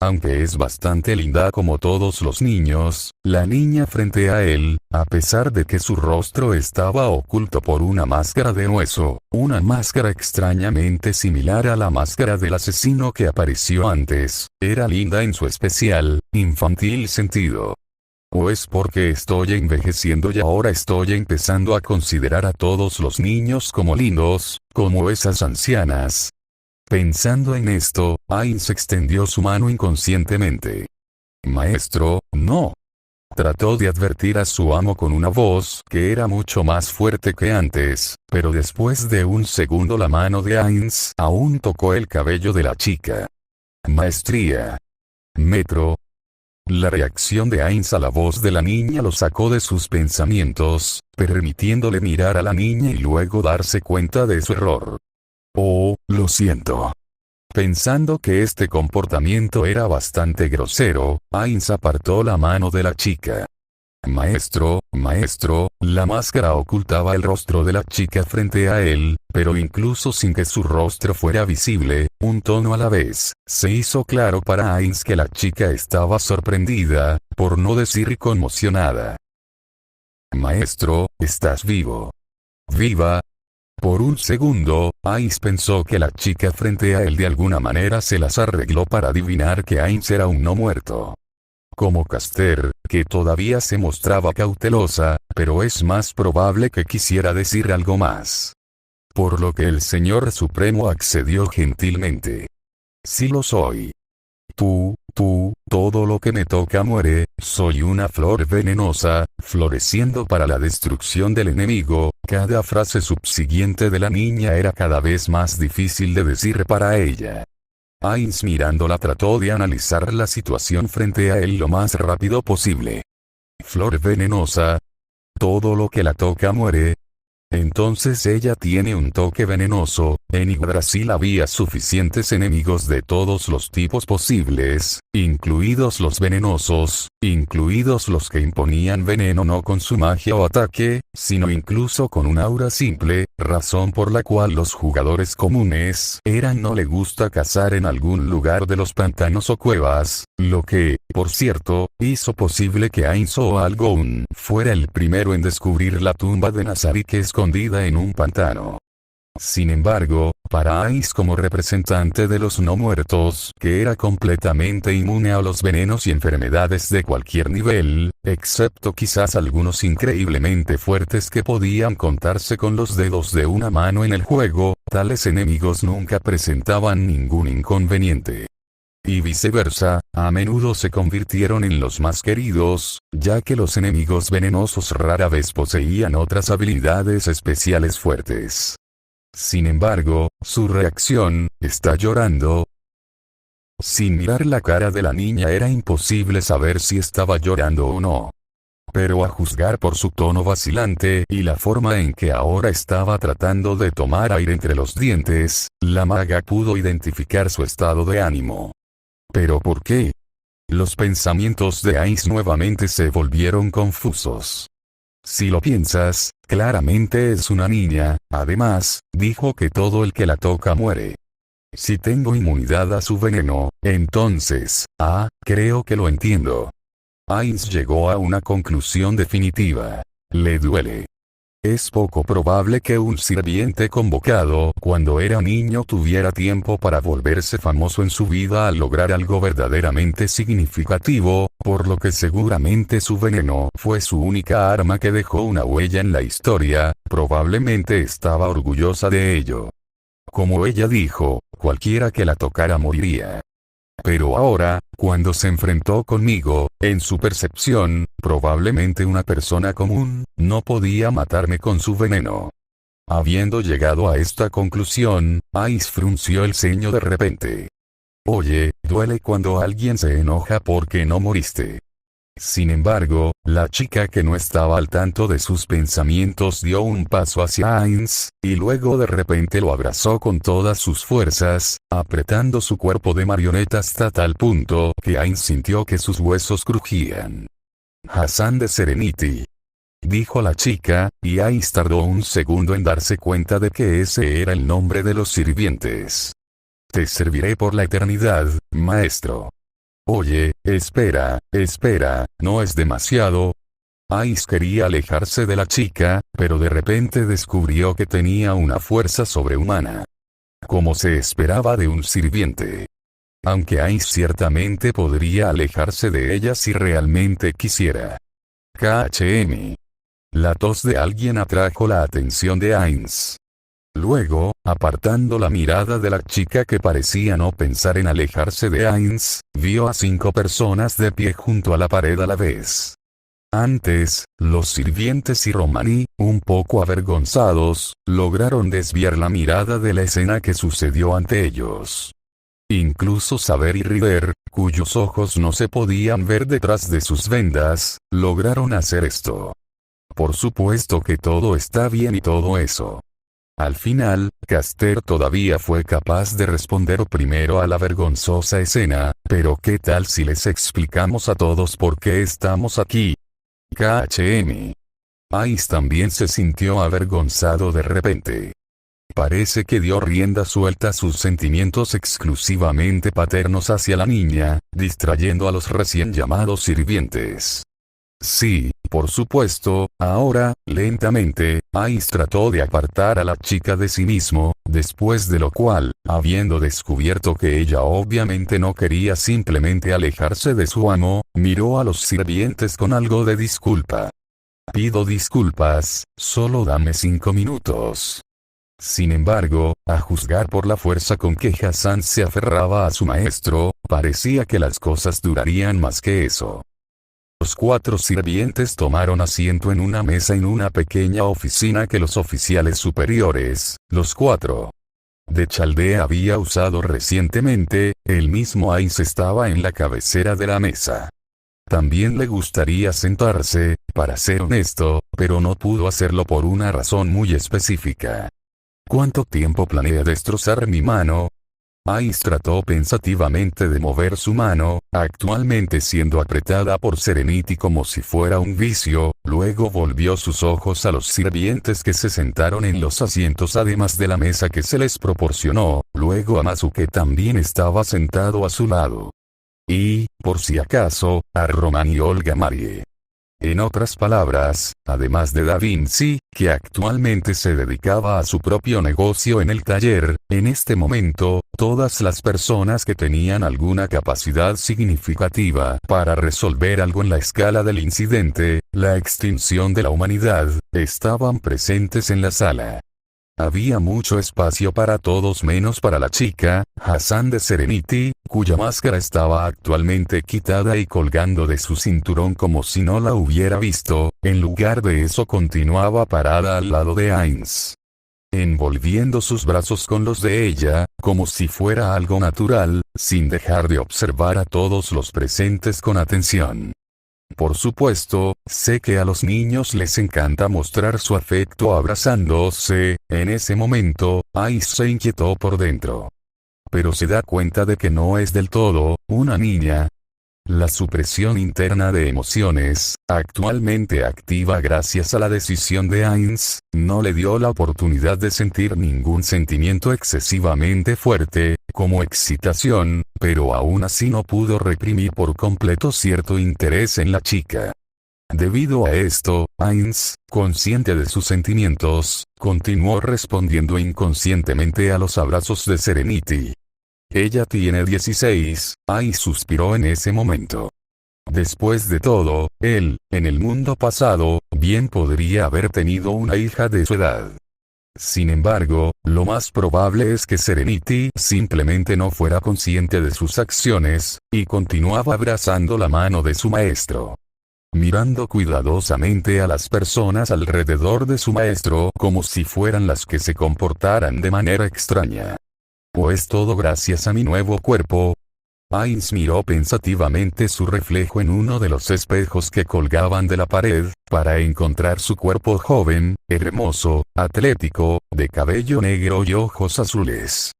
Aunque es bastante linda como todos los niños, la niña frente a él, a pesar de que su rostro estaba oculto por una máscara de hueso, una máscara extrañamente similar a la máscara del asesino que apareció antes, era linda en su especial, infantil sentido. ¿O es porque estoy envejeciendo y ahora estoy empezando a considerar a todos los niños como lindos, como esas ancianas? Pensando en esto, Ainz extendió su mano inconscientemente. Maestro, no. Trató de advertir a su amo con una voz que era mucho más fuerte que antes, pero después de un segundo la mano de Ainz aún tocó el cabello de la chica. Maestría. Metro. La reacción de Ainz a la voz de la niña lo sacó de sus pensamientos, permitiéndole mirar a la niña y luego darse cuenta de su error. Oh, lo siento. Pensando que este comportamiento era bastante grosero, Ainz apartó la mano de la chica. Maestro, la máscara ocultaba el rostro de la chica frente a él, pero incluso sin que su rostro fuera visible, un tono a la vez, se hizo claro para Ainz que la chica estaba sorprendida, por no decir conmocionada. Maestro, estás vivo. ¿Viva? Por un segundo, Ainz pensó que la chica frente a él de alguna manera se las arregló para adivinar que Ainz era un no muerto. Como Caster, que todavía se mostraba cautelosa, pero es más probable que quisiera decir algo más. Por lo que el Señor Supremo accedió gentilmente. Sí lo soy. Todo lo que me toca muere, soy una flor venenosa, floreciendo para la destrucción del enemigo. Cada frase subsiguiente de la niña era cada vez más difícil de decir para ella. Ainz mirándola trató de analizar la situación frente a él lo más rápido posible. Flor venenosa. Todo lo que la toca muere. Entonces ella tiene un toque venenoso. En Yggdrasil había suficientes enemigos de todos los tipos posibles, incluidos los venenosos, incluidos los que imponían veneno no con su magia o ataque, sino incluso con un aura simple, razón por la cual los jugadores comunes no le gusta cazar en algún lugar de los pantanos o cuevas, lo que, por cierto, hizo posible que Ainz o Algoun fuera el primero en descubrir la tumba de Nazarick escondida en un pantano. Sin embargo, para Ice como representante de los no muertos, que era completamente inmune a los venenos y enfermedades de cualquier nivel, excepto quizás algunos increíblemente fuertes que podían contarse con los dedos de una mano en el juego, tales enemigos nunca presentaban ningún inconveniente. Y viceversa, a menudo se convirtieron en los más queridos, ya que los enemigos venenosos rara vez poseían otras habilidades especiales fuertes. Sin embargo, su reacción, ¿está llorando? Sin mirar la cara de la niña era imposible saber si estaba llorando o no. Pero a juzgar por su tono vacilante y la forma en que ahora estaba tratando de tomar aire entre los dientes, la maga pudo identificar su estado de ánimo. ¿Pero por qué? Los pensamientos de Ice nuevamente se volvieron confusos. Si lo piensas, claramente es una niña, además, dijo que todo el que la toca muere. Si tengo inmunidad a su veneno, entonces, creo que lo entiendo. Ice llegó a una conclusión definitiva. Le duele. Es poco probable que un sirviente convocado cuando era niño tuviera tiempo para volverse famoso en su vida al lograr algo verdaderamente significativo, por lo que seguramente su veneno fue su única arma que dejó una huella en la historia, probablemente estaba orgullosa de ello. Como ella dijo, cualquiera que la tocara moriría. Pero ahora, cuando se enfrentó conmigo, en su percepción, probablemente una persona común, no podía matarme con su veneno. Habiendo llegado a esta conclusión, Ice frunció el ceño de repente. Oye, duele cuando alguien se enoja porque no moriste. Sin embargo, la chica que no estaba al tanto de sus pensamientos dio un paso hacia Ainz, y luego de repente lo abrazó con todas sus fuerzas, apretando su cuerpo de marioneta hasta tal punto que Ainz sintió que sus huesos crujían. Hassan de Serenity, dijo la chica, y Ainz tardó un segundo en darse cuenta de que ese era el nombre de los sirvientes. Te serviré por la eternidad, maestro. Oye, espera, ¿no es demasiado? Ice quería alejarse de la chica, pero de repente descubrió que tenía una fuerza sobrehumana. Como se esperaba de un sirviente. Aunque Ice ciertamente podría alejarse de ella si realmente quisiera. KHM. La tos de alguien atrajo la atención de Ainz. Luego, apartando la mirada de la chica que parecía no pensar en alejarse de Ainz, vio a 5 personas de pie junto a la pared a la vez. Antes, los sirvientes y Romani, un poco avergonzados, lograron desviar la mirada de la escena que sucedió ante ellos. Incluso Saber y River, cuyos ojos no se podían ver detrás de sus vendas, lograron hacer esto. Por supuesto que todo está bien y todo eso. Al final, Caster todavía fue capaz de responder primero a la vergonzosa escena, pero ¿qué tal si les explicamos a todos por qué estamos aquí? KHM. Ice también se sintió avergonzado de repente. Parece que dio rienda suelta a sus sentimientos exclusivamente paternos hacia la niña, distrayendo a los recién llamados sirvientes. Sí, por supuesto, ahora, lentamente, Ice trató de apartar a la chica de sí mismo, después de lo cual, habiendo descubierto que ella obviamente no quería simplemente alejarse de su amo, miró a los sirvientes con algo de disculpa. Pido disculpas, solo dame 5 minutos. Sin embargo, a juzgar por la fuerza con que Hassan se aferraba a su maestro, parecía que las cosas durarían más que eso. Los 4 sirvientes tomaron asiento en una mesa en una pequeña oficina que los oficiales superiores, los 4 de Chaldea había usado recientemente. El mismo Ice estaba en la cabecera de la mesa. También le gustaría sentarse, para ser honesto, pero no pudo hacerlo por una razón muy específica. ¿Cuánto tiempo planea destrozar mi mano? Ice trató pensativamente de mover su mano, actualmente siendo apretada por Serenity como si fuera un vicio, luego volvió sus ojos a los sirvientes que se sentaron en los asientos además de la mesa que se les proporcionó, luego a Masu que también estaba sentado a su lado. Y, por si acaso, a Roman y Olga Marie. En otras palabras, además de Da Vinci, que actualmente se dedicaba a su propio negocio en el taller, en este momento, todas las personas que tenían alguna capacidad significativa para resolver algo en la escala del incidente, la extinción de la humanidad, estaban presentes en la sala. Había mucho espacio para todos menos para la chica, Hassan de Serenity, cuya máscara estaba actualmente quitada y colgando de su cinturón como si no la hubiera visto. En lugar de eso continuaba parada al lado de Ainz, envolviendo sus brazos con los de ella, como si fuera algo natural, sin dejar de observar a todos los presentes con atención. Por supuesto, sé que a los niños les encanta mostrar su afecto abrazándose. En ese momento, Ainz se inquietó por dentro. Pero se da cuenta de que no es del todo una niña. La supresión interna de emociones, actualmente activa gracias a la decisión de Ainz, no le dio la oportunidad de sentir ningún sentimiento excesivamente fuerte, como excitación, pero aún así no pudo reprimir por completo cierto interés en la chica. Debido a esto, Ainz, consciente de sus sentimientos, continuó respondiendo inconscientemente a los abrazos de Serenity. Ella tiene 16, Ainz suspiró en ese momento. Después de todo, él, en el mundo pasado, bien podría haber tenido una hija de su edad. Sin embargo, lo más probable es que Serenity simplemente no fuera consciente de sus acciones, y continuaba abrazando la mano de su maestro, mirando cuidadosamente a las personas alrededor de su maestro como si fueran las que se comportaran de manera extraña. Pues todo gracias a mi nuevo cuerpo. Ainz miró pensativamente su reflejo en uno de los espejos que colgaban de la pared, para encontrar su cuerpo joven, hermoso, atlético, de cabello negro y ojos azules.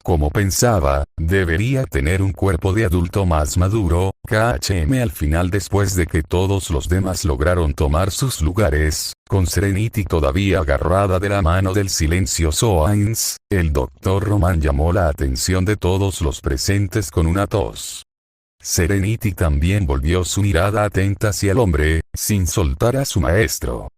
Como pensaba, debería tener un cuerpo de adulto más maduro. KHM al final, después de que todos los demás lograron tomar sus lugares, con Serenity todavía agarrada de la mano del silencioso Ainz, el Dr. Roman llamó la atención de todos los presentes con una tos. Serenity también volvió su mirada atenta hacia el hombre, sin soltar a su maestro.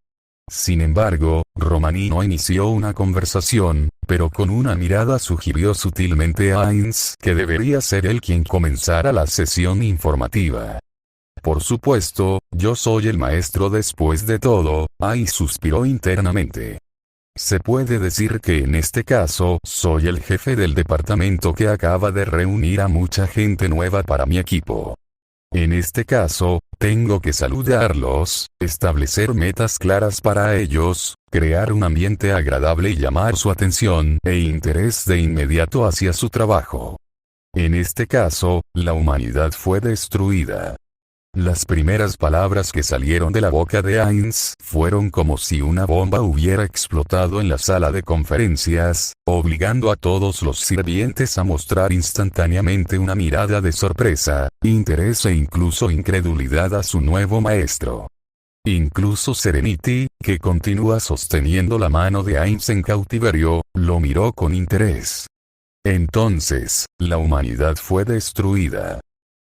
Sin embargo, Romani no inició una conversación, pero con una mirada sugirió sutilmente a Ainz que debería ser él quien comenzara la sesión informativa. Por supuesto, yo soy el maestro después de todo, Ainz suspiró internamente. Se puede decir que en este caso, soy el jefe del departamento que acaba de reunir a mucha gente nueva para mi equipo. En este caso, tengo que saludarlos, establecer metas claras para ellos, crear un ambiente agradable y llamar su atención e interés de inmediato hacia su trabajo. En este caso, la humanidad fue destruida. Las primeras palabras que salieron de la boca de Ainz fueron como si una bomba hubiera explotado en la sala de conferencias, obligando a todos los sirvientes a mostrar instantáneamente una mirada de sorpresa, interés e incluso incredulidad a su nuevo maestro. Incluso Serenity, que continúa sosteniendo la mano de Ainz en cautiverio, lo miró con interés. Entonces, la humanidad fue destruida.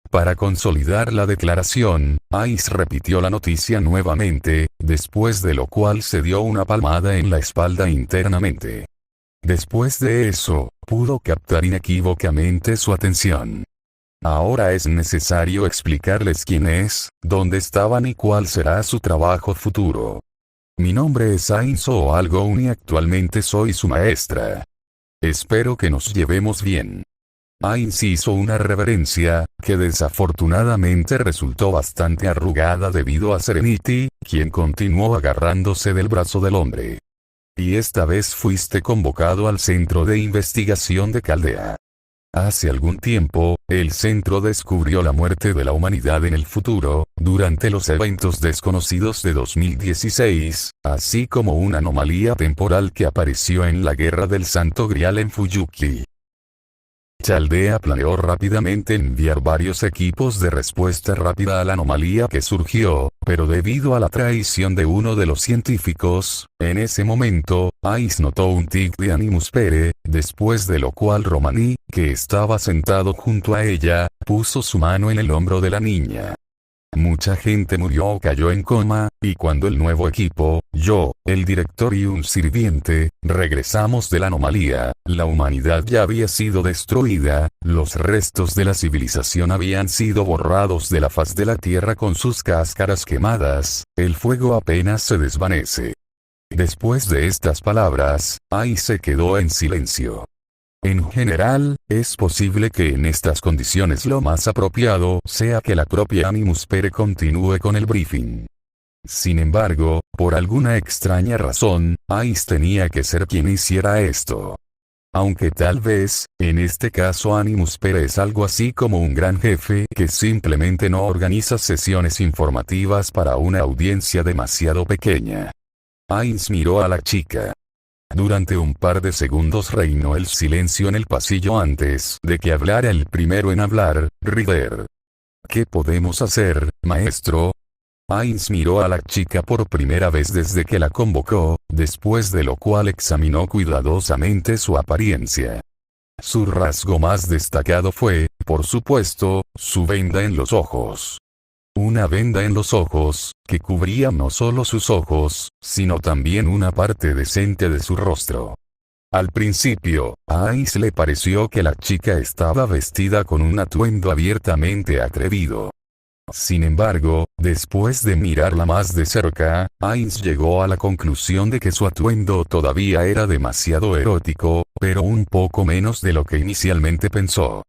Para consolidar la declaración, Ainz repitió la noticia nuevamente, después de lo cual se dio una palmada en la espalda internamente. Después de eso, pudo captar inequívocamente su atención. Ahora es necesario explicarles quién es, dónde estaban y cuál será su trabajo futuro. Mi nombre es Ainz O'Algoun y actualmente soy su maestra. Espero que nos llevemos bien. Ainz hizo una reverencia, que desafortunadamente resultó bastante arrugada debido a Serenity, quien continuó agarrándose del brazo del hombre. Y esta vez fuiste convocado al Centro de Investigación de Caldea. Hace algún tiempo, el centro descubrió la muerte de la humanidad en el futuro, durante los eventos desconocidos de 2016, así como una anomalía temporal que apareció en la Guerra del Santo Grial en Fuyuki. Chaldea planeó rápidamente enviar varios equipos de respuesta rápida a la anomalía que surgió, pero debido a la traición de uno de los científicos, en ese momento, Ainz notó un tic de Animus Pere, después de lo cual Romani, que estaba sentado junto a ella, puso su mano en el hombro de la niña. Mucha gente murió o cayó en coma, y cuando el nuevo equipo, yo, el director y un sirviente, regresamos de la anomalía, la humanidad ya había sido destruida, los restos de la civilización habían sido borrados de la faz de la Tierra con sus cáscaras quemadas, el fuego apenas se desvanece. Después de estas palabras, Ai se quedó en silencio. En general, es posible que en estas condiciones lo más apropiado sea que la propia Animus Pere continúe con el briefing. Sin embargo, por alguna extraña razón, Ais tenía que ser quien hiciera esto. Aunque tal vez, en este caso Animus Pere es algo así como un gran jefe que simplemente no organiza sesiones informativas para una audiencia demasiado pequeña. Ais miró a la chica. Durante un par de segundos reinó el silencio en el pasillo antes de que hablara el primero en hablar, Ryder. ¿Qué podemos hacer, maestro? Ais miró a la chica por primera vez desde que la convocó, después de lo cual examinó cuidadosamente su apariencia. Su rasgo más destacado fue, por supuesto, su venda en los ojos. Una venda en los ojos, que cubría no solo sus ojos, sino también una parte decente de su rostro. Al principio, a Ais le pareció que la chica estaba vestida con un atuendo abiertamente atrevido. Sin embargo, después de mirarla más de cerca, Ais llegó a la conclusión de que su atuendo todavía era demasiado erótico, pero un poco menos de lo que inicialmente pensó.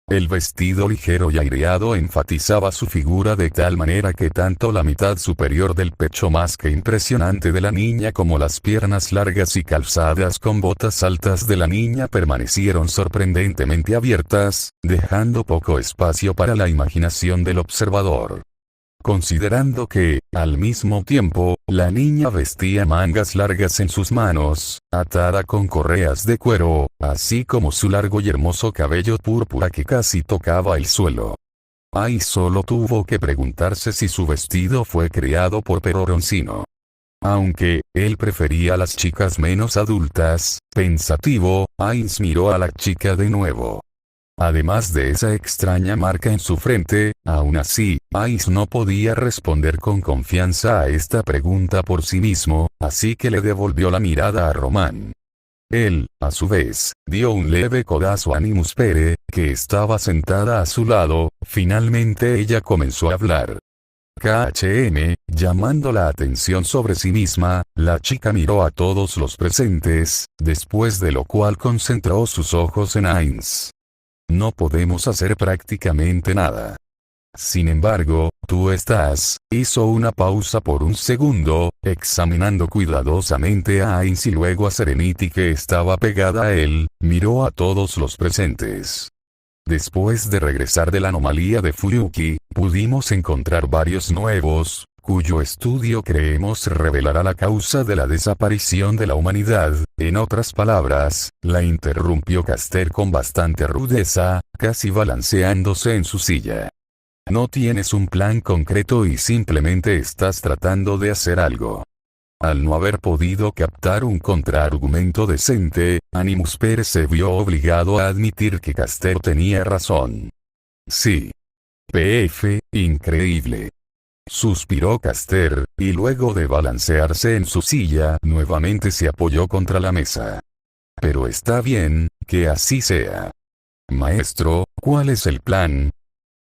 El vestido ligero y aireado enfatizaba su figura de tal manera que tanto la mitad superior del pecho más que impresionante de la niña como las piernas largas y calzadas con botas altas de la niña permanecieron sorprendentemente abiertas, dejando poco espacio para la imaginación del observador. Considerando que, al mismo tiempo, la niña vestía mangas largas en sus manos, atada con correas de cuero, así como su largo y hermoso cabello púrpura que casi tocaba el suelo. Ai solo tuvo que preguntarse si su vestido fue creado por Peroroncino. Aunque, él prefería a las chicas menos adultas, pensativo, Ais miró a la chica de nuevo. Además de esa extraña marca en su frente, aún así, Ais no podía responder con confianza a esta pregunta por sí mismo, así que le devolvió la mirada a Román. Él, a su vez, dio un leve codazo a Animus Pere, que estaba sentada a su lado. Finalmente ella comenzó a hablar. KHM, llamando la atención sobre sí misma, la chica miró a todos los presentes, después de lo cual concentró sus ojos en Ais. No podemos hacer prácticamente nada. Sin embargo, tú estás, hizo una pausa por un segundo, examinando cuidadosamente a Ais y luego a Serenity que estaba pegada a él, miró a todos los presentes. Después de regresar de la anomalía de Fuyuki, pudimos encontrar varios nuevos, cuyo estudio creemos revelará la causa de la desaparición de la humanidad. En otras palabras, la interrumpió Caster con bastante rudeza, casi balanceándose en su silla. No tienes un plan concreto y simplemente estás tratando de hacer algo. Al no haber podido captar un contraargumento decente, Animus Pere se vio obligado a admitir que Caster tenía razón. Sí. PF, increíble. Suspiró Caster, y luego de balancearse en su silla, nuevamente se apoyó contra la mesa. Pero está bien, que así sea. Maestro, ¿cuál es el plan?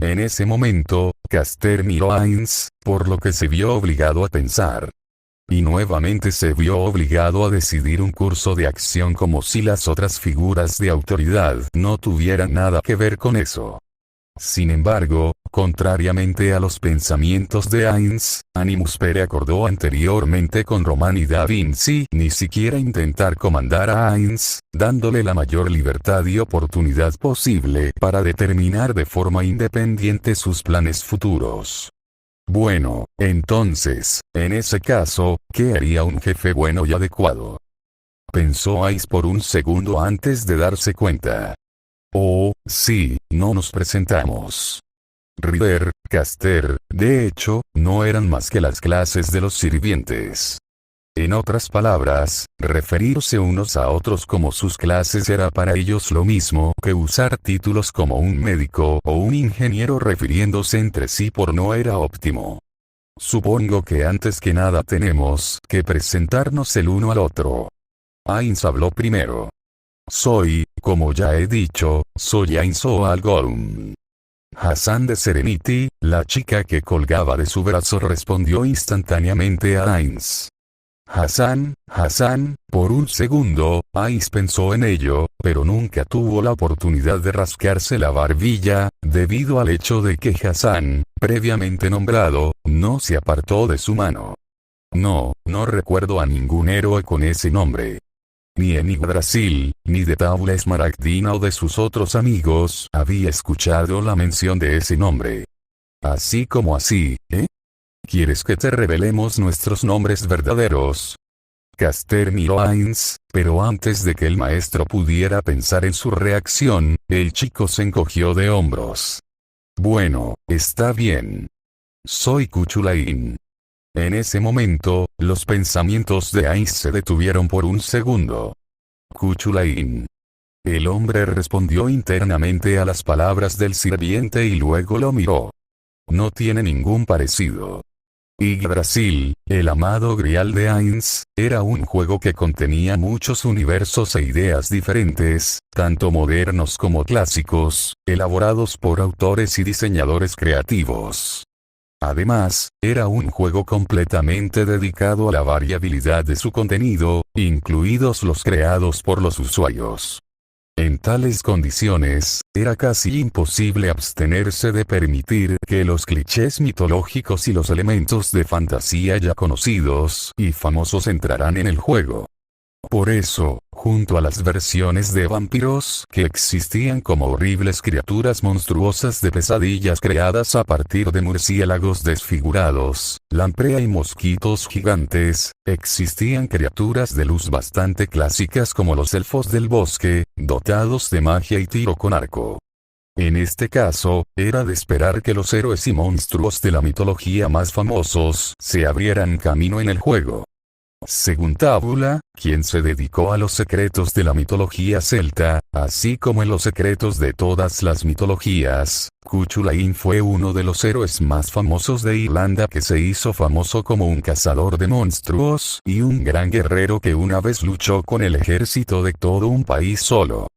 En ese momento, Caster miró a Ais, por lo que se vio obligado a pensar. Y nuevamente se vio obligado a decidir un curso de acción como si las otras figuras de autoridad no tuvieran nada que ver con eso. Sin embargo, contrariamente a los pensamientos de Ais, Animus Pere acordó anteriormente con Román y Da Vinci ni siquiera intentar comandar a Ais, dándole la mayor libertad y oportunidad posible para determinar de forma independiente sus planes futuros. Bueno, entonces, en ese caso, ¿qué haría un jefe bueno y adecuado? Pensó Ais por un segundo antes de darse cuenta. Oh, sí, no nos presentamos. Ryder, Caster, de hecho, no eran más que las clases de los sirvientes. En otras palabras, referirse unos a otros como sus clases era para ellos lo mismo que usar títulos como un médico o un ingeniero refiriéndose entre sí por no era óptimo. Supongo que antes que nada tenemos que presentarnos el uno al otro. Ainz habló primero. Soy, como ya he dicho, soy Ainz Gollum. Hassan de Serenity, la chica que colgaba de su brazo, respondió instantáneamente a Ainz. Hassan, por un segundo, Ainz pensó en ello, pero nunca tuvo la oportunidad de rascarse la barbilla, debido al hecho de que Hassan, previamente nombrado, no se apartó de su mano. No recuerdo a ningún héroe con ese nombre. Ni en Yggdrasil, ni de Tabla Esmaragdina o de sus otros amigos había escuchado la mención de ese nombre. Así como así, ¿eh? ¿Quieres que te revelemos nuestros nombres verdaderos? Caster miró a Ainz, pero antes de que el maestro pudiera pensar en su reacción, el chico se encogió de hombros. Bueno, está bien. Soy Cuchulain. En ese momento, los pensamientos de Ainz se detuvieron por un segundo. Cuchulain. El hombre respondió internamente a las palabras del sirviente y luego lo miró. No tiene ningún parecido. Yggdrasil, el amado grial de Ainz, era un juego que contenía muchos universos e ideas diferentes, tanto modernos como clásicos, elaborados por autores y diseñadores creativos. Además, era un juego completamente dedicado a la variabilidad de su contenido, incluidos los creados por los usuarios. En tales condiciones, era casi imposible abstenerse de permitir que los clichés mitológicos y los elementos de fantasía ya conocidos y famosos entraran en el juego. Por eso, junto a las versiones de vampiros que existían como horribles criaturas monstruosas de pesadillas creadas a partir de murciélagos desfigurados, lamprea y mosquitos gigantes, existían criaturas de luz bastante clásicas como los elfos del bosque, dotados de magia y tiro con arco. En este caso, era de esperar que los héroes y monstruos de la mitología más famosos se abrieran camino en el juego. Según Tabula, quien se dedicó a los secretos de la mitología celta, así como en los secretos de todas las mitologías, Cuchulain fue uno de los héroes más famosos de Irlanda, que se hizo famoso como un cazador de monstruos y un gran guerrero que una vez luchó con el ejército de todo un país solo.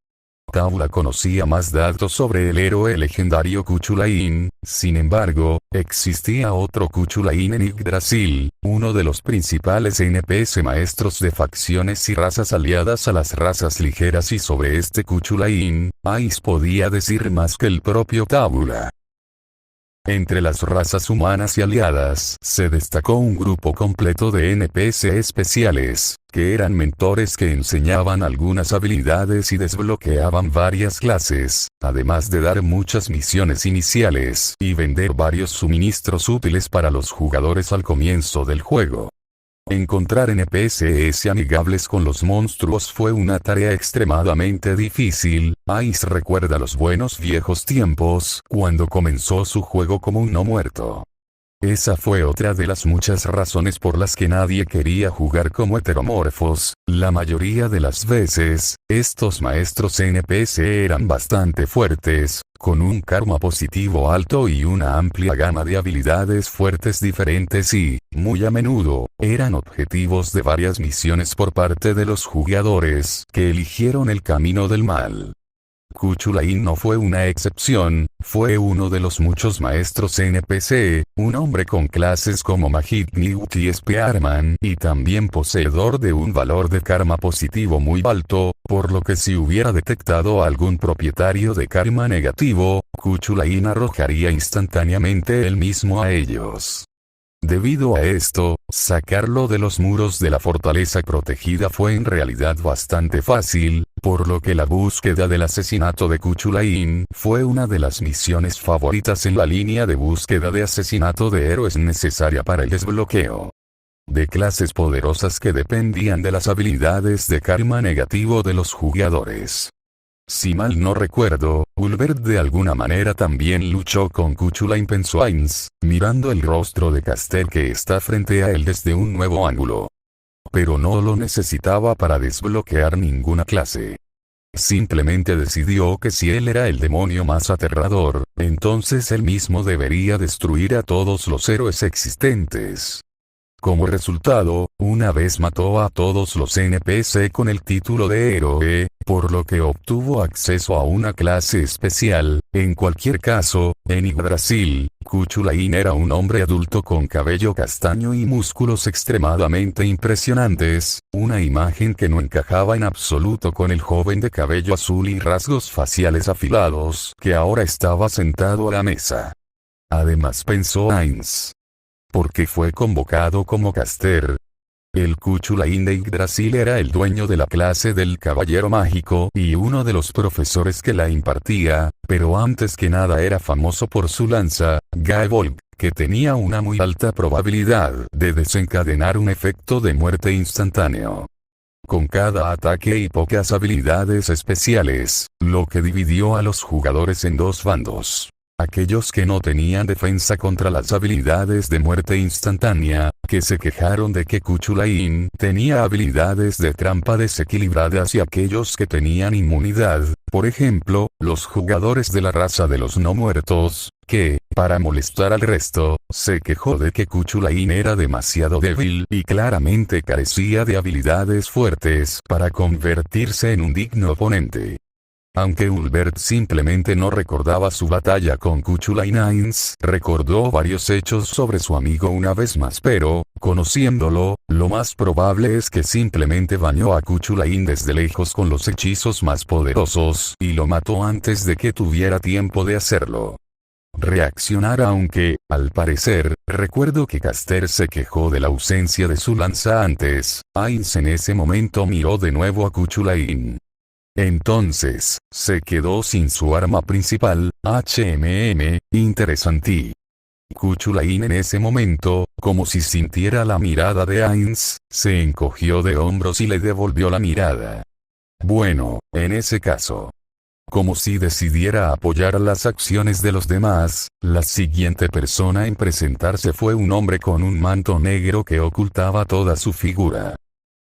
Tabula conocía más datos sobre el héroe legendario Cuchulain. Sin embargo, existía otro Cuchulain en Yggdrasil, uno de los principales NPC maestros de facciones y razas aliadas a las razas ligeras, y sobre este Cuchulain, Ainz podía decir más que el propio Tabula. Entre las razas humanas y aliadas, se destacó un grupo completo de NPC especiales, que eran mentores que enseñaban algunas habilidades y desbloqueaban varias clases, además de dar muchas misiones iniciales y vender varios suministros útiles para los jugadores al comienzo del juego. Encontrar NPCs amigables con los monstruos fue una tarea extremadamente difícil. Ainz recuerda los buenos viejos tiempos, cuando comenzó su juego como un no muerto. Esa fue otra de las muchas razones por las que nadie quería jugar como heteromorfos. La mayoría de las veces, estos maestros NPC eran bastante fuertes, con un karma positivo alto y una amplia gama de habilidades fuertes diferentes y, muy a menudo, eran objetivos de varias misiones por parte de los jugadores que eligieron el camino del mal. Cuchulain no fue una excepción, fue uno de los muchos maestros NPC, un hombre con clases como Malignant y Spearman, y también poseedor de un valor de karma positivo muy alto, por lo que si hubiera detectado a algún propietario de karma negativo, Cuchulain arrojaría instantáneamente él mismo a ellos. Debido a esto, sacarlo de los muros de la fortaleza protegida fue en realidad bastante fácil, por lo que la búsqueda del asesinato de Cuchulain fue una de las misiones favoritas en la línea de búsqueda de asesinato de héroes necesaria para el desbloqueo de clases poderosas que dependían de las habilidades de karma negativo de los jugadores. Si mal no recuerdo, Ulbert de alguna manera también luchó con Cuchulain, pensó Ainz, mirando el rostro de Caster que está frente a él desde un nuevo ángulo. Pero no lo necesitaba para desbloquear ninguna clase. Simplemente decidió que si él era el demonio más aterrador, entonces él mismo debería destruir a todos los héroes existentes. Como resultado, una vez mató a todos los NPC con el título de héroe, por lo que obtuvo acceso a una clase especial. En cualquier caso, en Yggdrasil, Cuchulainn era un hombre adulto con cabello castaño y músculos extremadamente impresionantes, una imagen que no encajaba en absoluto con el joven de cabello azul y rasgos faciales afilados, que ahora estaba sentado a la mesa. Además pensó Ainz. ¿Por qué fue convocado como caster? El Cuchulainn de Yggdrasil era el dueño de la clase del Caballero Mágico y uno de los profesores que la impartía, pero antes que nada era famoso por su lanza, Gaebolg, que tenía una muy alta probabilidad de desencadenar un efecto de muerte instantáneo. Con cada ataque y pocas habilidades especiales, lo que dividió a los jugadores en dos bandos. Aquellos que no tenían defensa contra las habilidades de muerte instantánea, que se quejaron de que Cuchulainn tenía habilidades de trampa desequilibradas, y aquellos que tenían inmunidad, por ejemplo, los jugadores de la raza de los no muertos, que, para molestar al resto, se quejó de que Cuchulainn era demasiado débil y claramente carecía de habilidades fuertes para convertirse en un digno oponente. Aunque Ulbert simplemente no recordaba su batalla con Cuchulainn, Ainz recordó varios hechos sobre su amigo una vez más, pero, conociéndolo, lo más probable es que simplemente bañó a Cuchulainn desde lejos con los hechizos más poderosos y lo mató antes de que tuviera tiempo de hacerlo. Reaccionar, aunque, al parecer, recuerdo que Caster se quejó de la ausencia de su lanza antes. Ainz en ese momento miró de nuevo a Cuchulainn. Entonces, se quedó sin su arma principal, interesante. Cuchulainn en ese momento, como si sintiera la mirada de Ainz, se encogió de hombros y le devolvió la mirada. Bueno, en ese caso. Como si decidiera apoyar las acciones de los demás, la siguiente persona en presentarse fue un hombre con un manto negro que ocultaba toda su figura.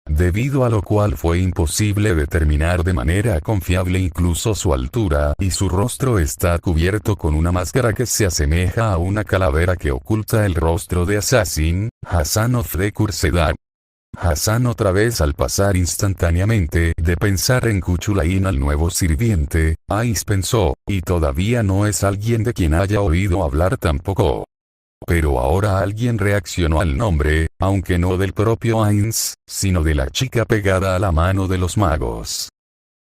Debido a lo cual fue imposible determinar de manera confiable incluso su altura, y su rostro está cubierto con una máscara que se asemeja a una calavera que oculta el rostro de Assassin, Hassan of the Cursed. Hassan otra vez al pasar instantáneamente de pensar en Cuchulainn al nuevo sirviente, Ainz pensó, y todavía no es alguien de quien haya oído hablar tampoco. Pero ahora alguien reaccionó al nombre, aunque no del propio Ainz, sino de la chica pegada a la mano de los magos.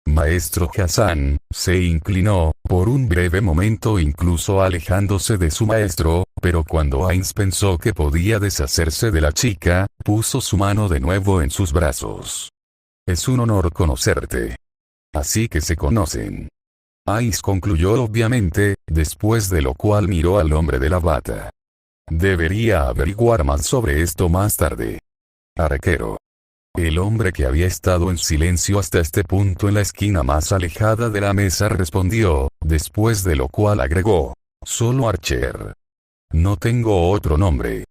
Maestro Hassan, se inclinó, por un breve momento incluso alejándose de su maestro, pero cuando Ainz pensó que podía deshacerse de la chica, puso su mano de nuevo en sus brazos. Es un honor conocerte. Así que se conocen. Ainz concluyó obviamente, después de lo cual miró al hombre de la bata. Debería averiguar más sobre esto más tarde. Arquero. El hombre que había estado en silencio hasta este punto en la esquina más alejada de la mesa respondió, después de lo cual agregó, solo Archer. No tengo otro nombre.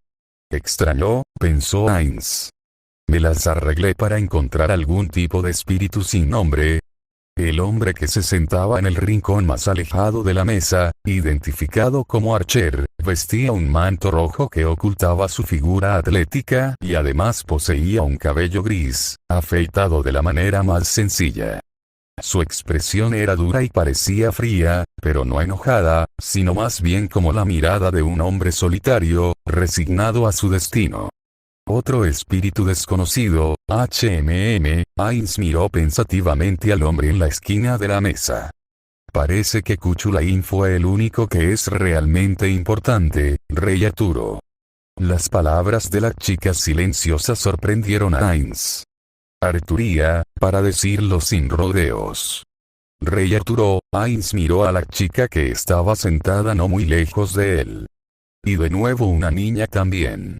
Extraño, pensó Ainz. Me las arreglé para encontrar algún tipo de espíritu sin nombre. El hombre que se sentaba en el rincón más alejado de la mesa, identificado como Archer, vestía un manto rojo que ocultaba su figura atlética y además poseía un cabello gris, afeitado de la manera más sencilla. Su expresión era dura y parecía fría, pero no enojada, sino más bien como la mirada de un hombre solitario, resignado a su destino. Otro espíritu desconocido, Ainz miró pensativamente al hombre en la esquina de la mesa. Parece que Cuchulainn fue el único que es realmente importante, Rey Arturo. Las palabras de la chica silenciosa sorprendieron a Ainz. Arturía, para decirlo sin rodeos. Rey Arturo, Ainz miró a la chica que estaba sentada no muy lejos de él. Y de nuevo una niña también.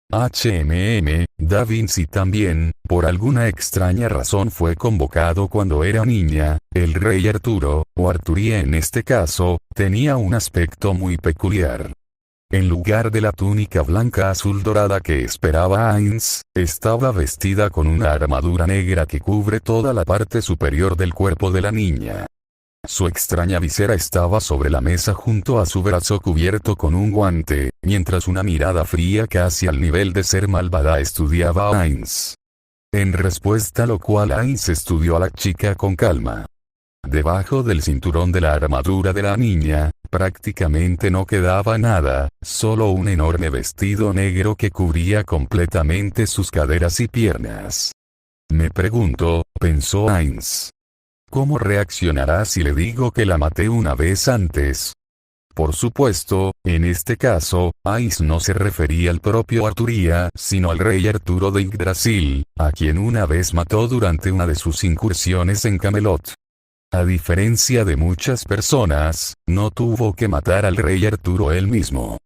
Da Vinci también, por alguna extraña razón fue convocado cuando era niña. El rey Arturo, o Arturía en este caso, tenía un aspecto muy peculiar. En lugar de la túnica blanca azul dorada que esperaba Ainz, estaba vestida con una armadura negra que cubre toda la parte superior del cuerpo de la niña. Su extraña visera estaba sobre la mesa junto a su brazo cubierto con un guante, mientras una mirada fría casi al nivel de ser malvada estudiaba a Ainz. En respuesta a lo cual Ainz estudió a la chica con calma. Debajo del cinturón de la armadura de la niña, prácticamente no quedaba nada, solo un enorme vestido negro que cubría completamente sus caderas y piernas. Me pregunto, pensó Ainz. ¿Cómo reaccionará si le digo que la maté una vez antes? Por supuesto, en este caso, Ainz no se refería al propio Arturía, sino al rey Arturo de Yggdrasil, a quien una vez mató durante una de sus incursiones en Camelot. A diferencia de muchas personas, no tuvo que matar al rey Arturo él mismo.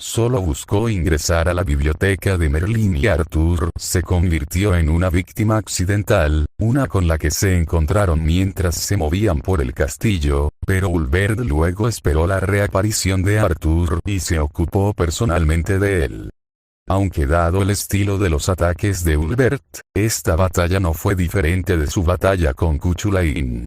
Solo buscó ingresar a la biblioteca de Merlín y Arthur se convirtió en una víctima accidental, una con la que se encontraron mientras se movían por el castillo, pero Ulverd luego esperó la reaparición de Arthur y se ocupó personalmente de él. Aunque dado el estilo de los ataques de Ulverd, esta batalla no fue diferente de su batalla con Cuchulainn.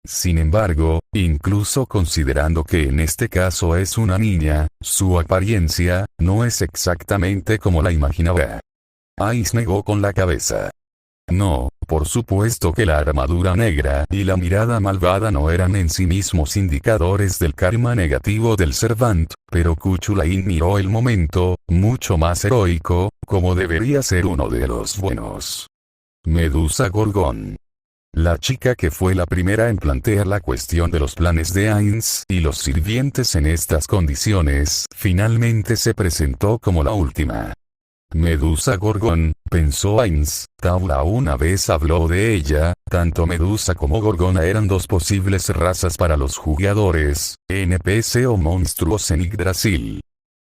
Sin embargo, incluso considerando que en este caso es una niña, su apariencia no es exactamente como la imaginaba. Ainz negó con la cabeza. No, por supuesto que la armadura negra y la mirada malvada no eran en sí mismos indicadores del karma negativo del Servant, pero Cuchulainn miró el momento, mucho más heroico, como debería ser uno de los buenos. Medusa Gorgón. La chica que fue la primera en plantear la cuestión de los planes de Ainz y los sirvientes en estas condiciones, finalmente se presentó como la última. Medusa Gorgón, pensó Ainz, Taula una vez habló de ella, tanto Medusa como Gorgona eran dos posibles razas para los jugadores, NPC o monstruos en Yggdrasil.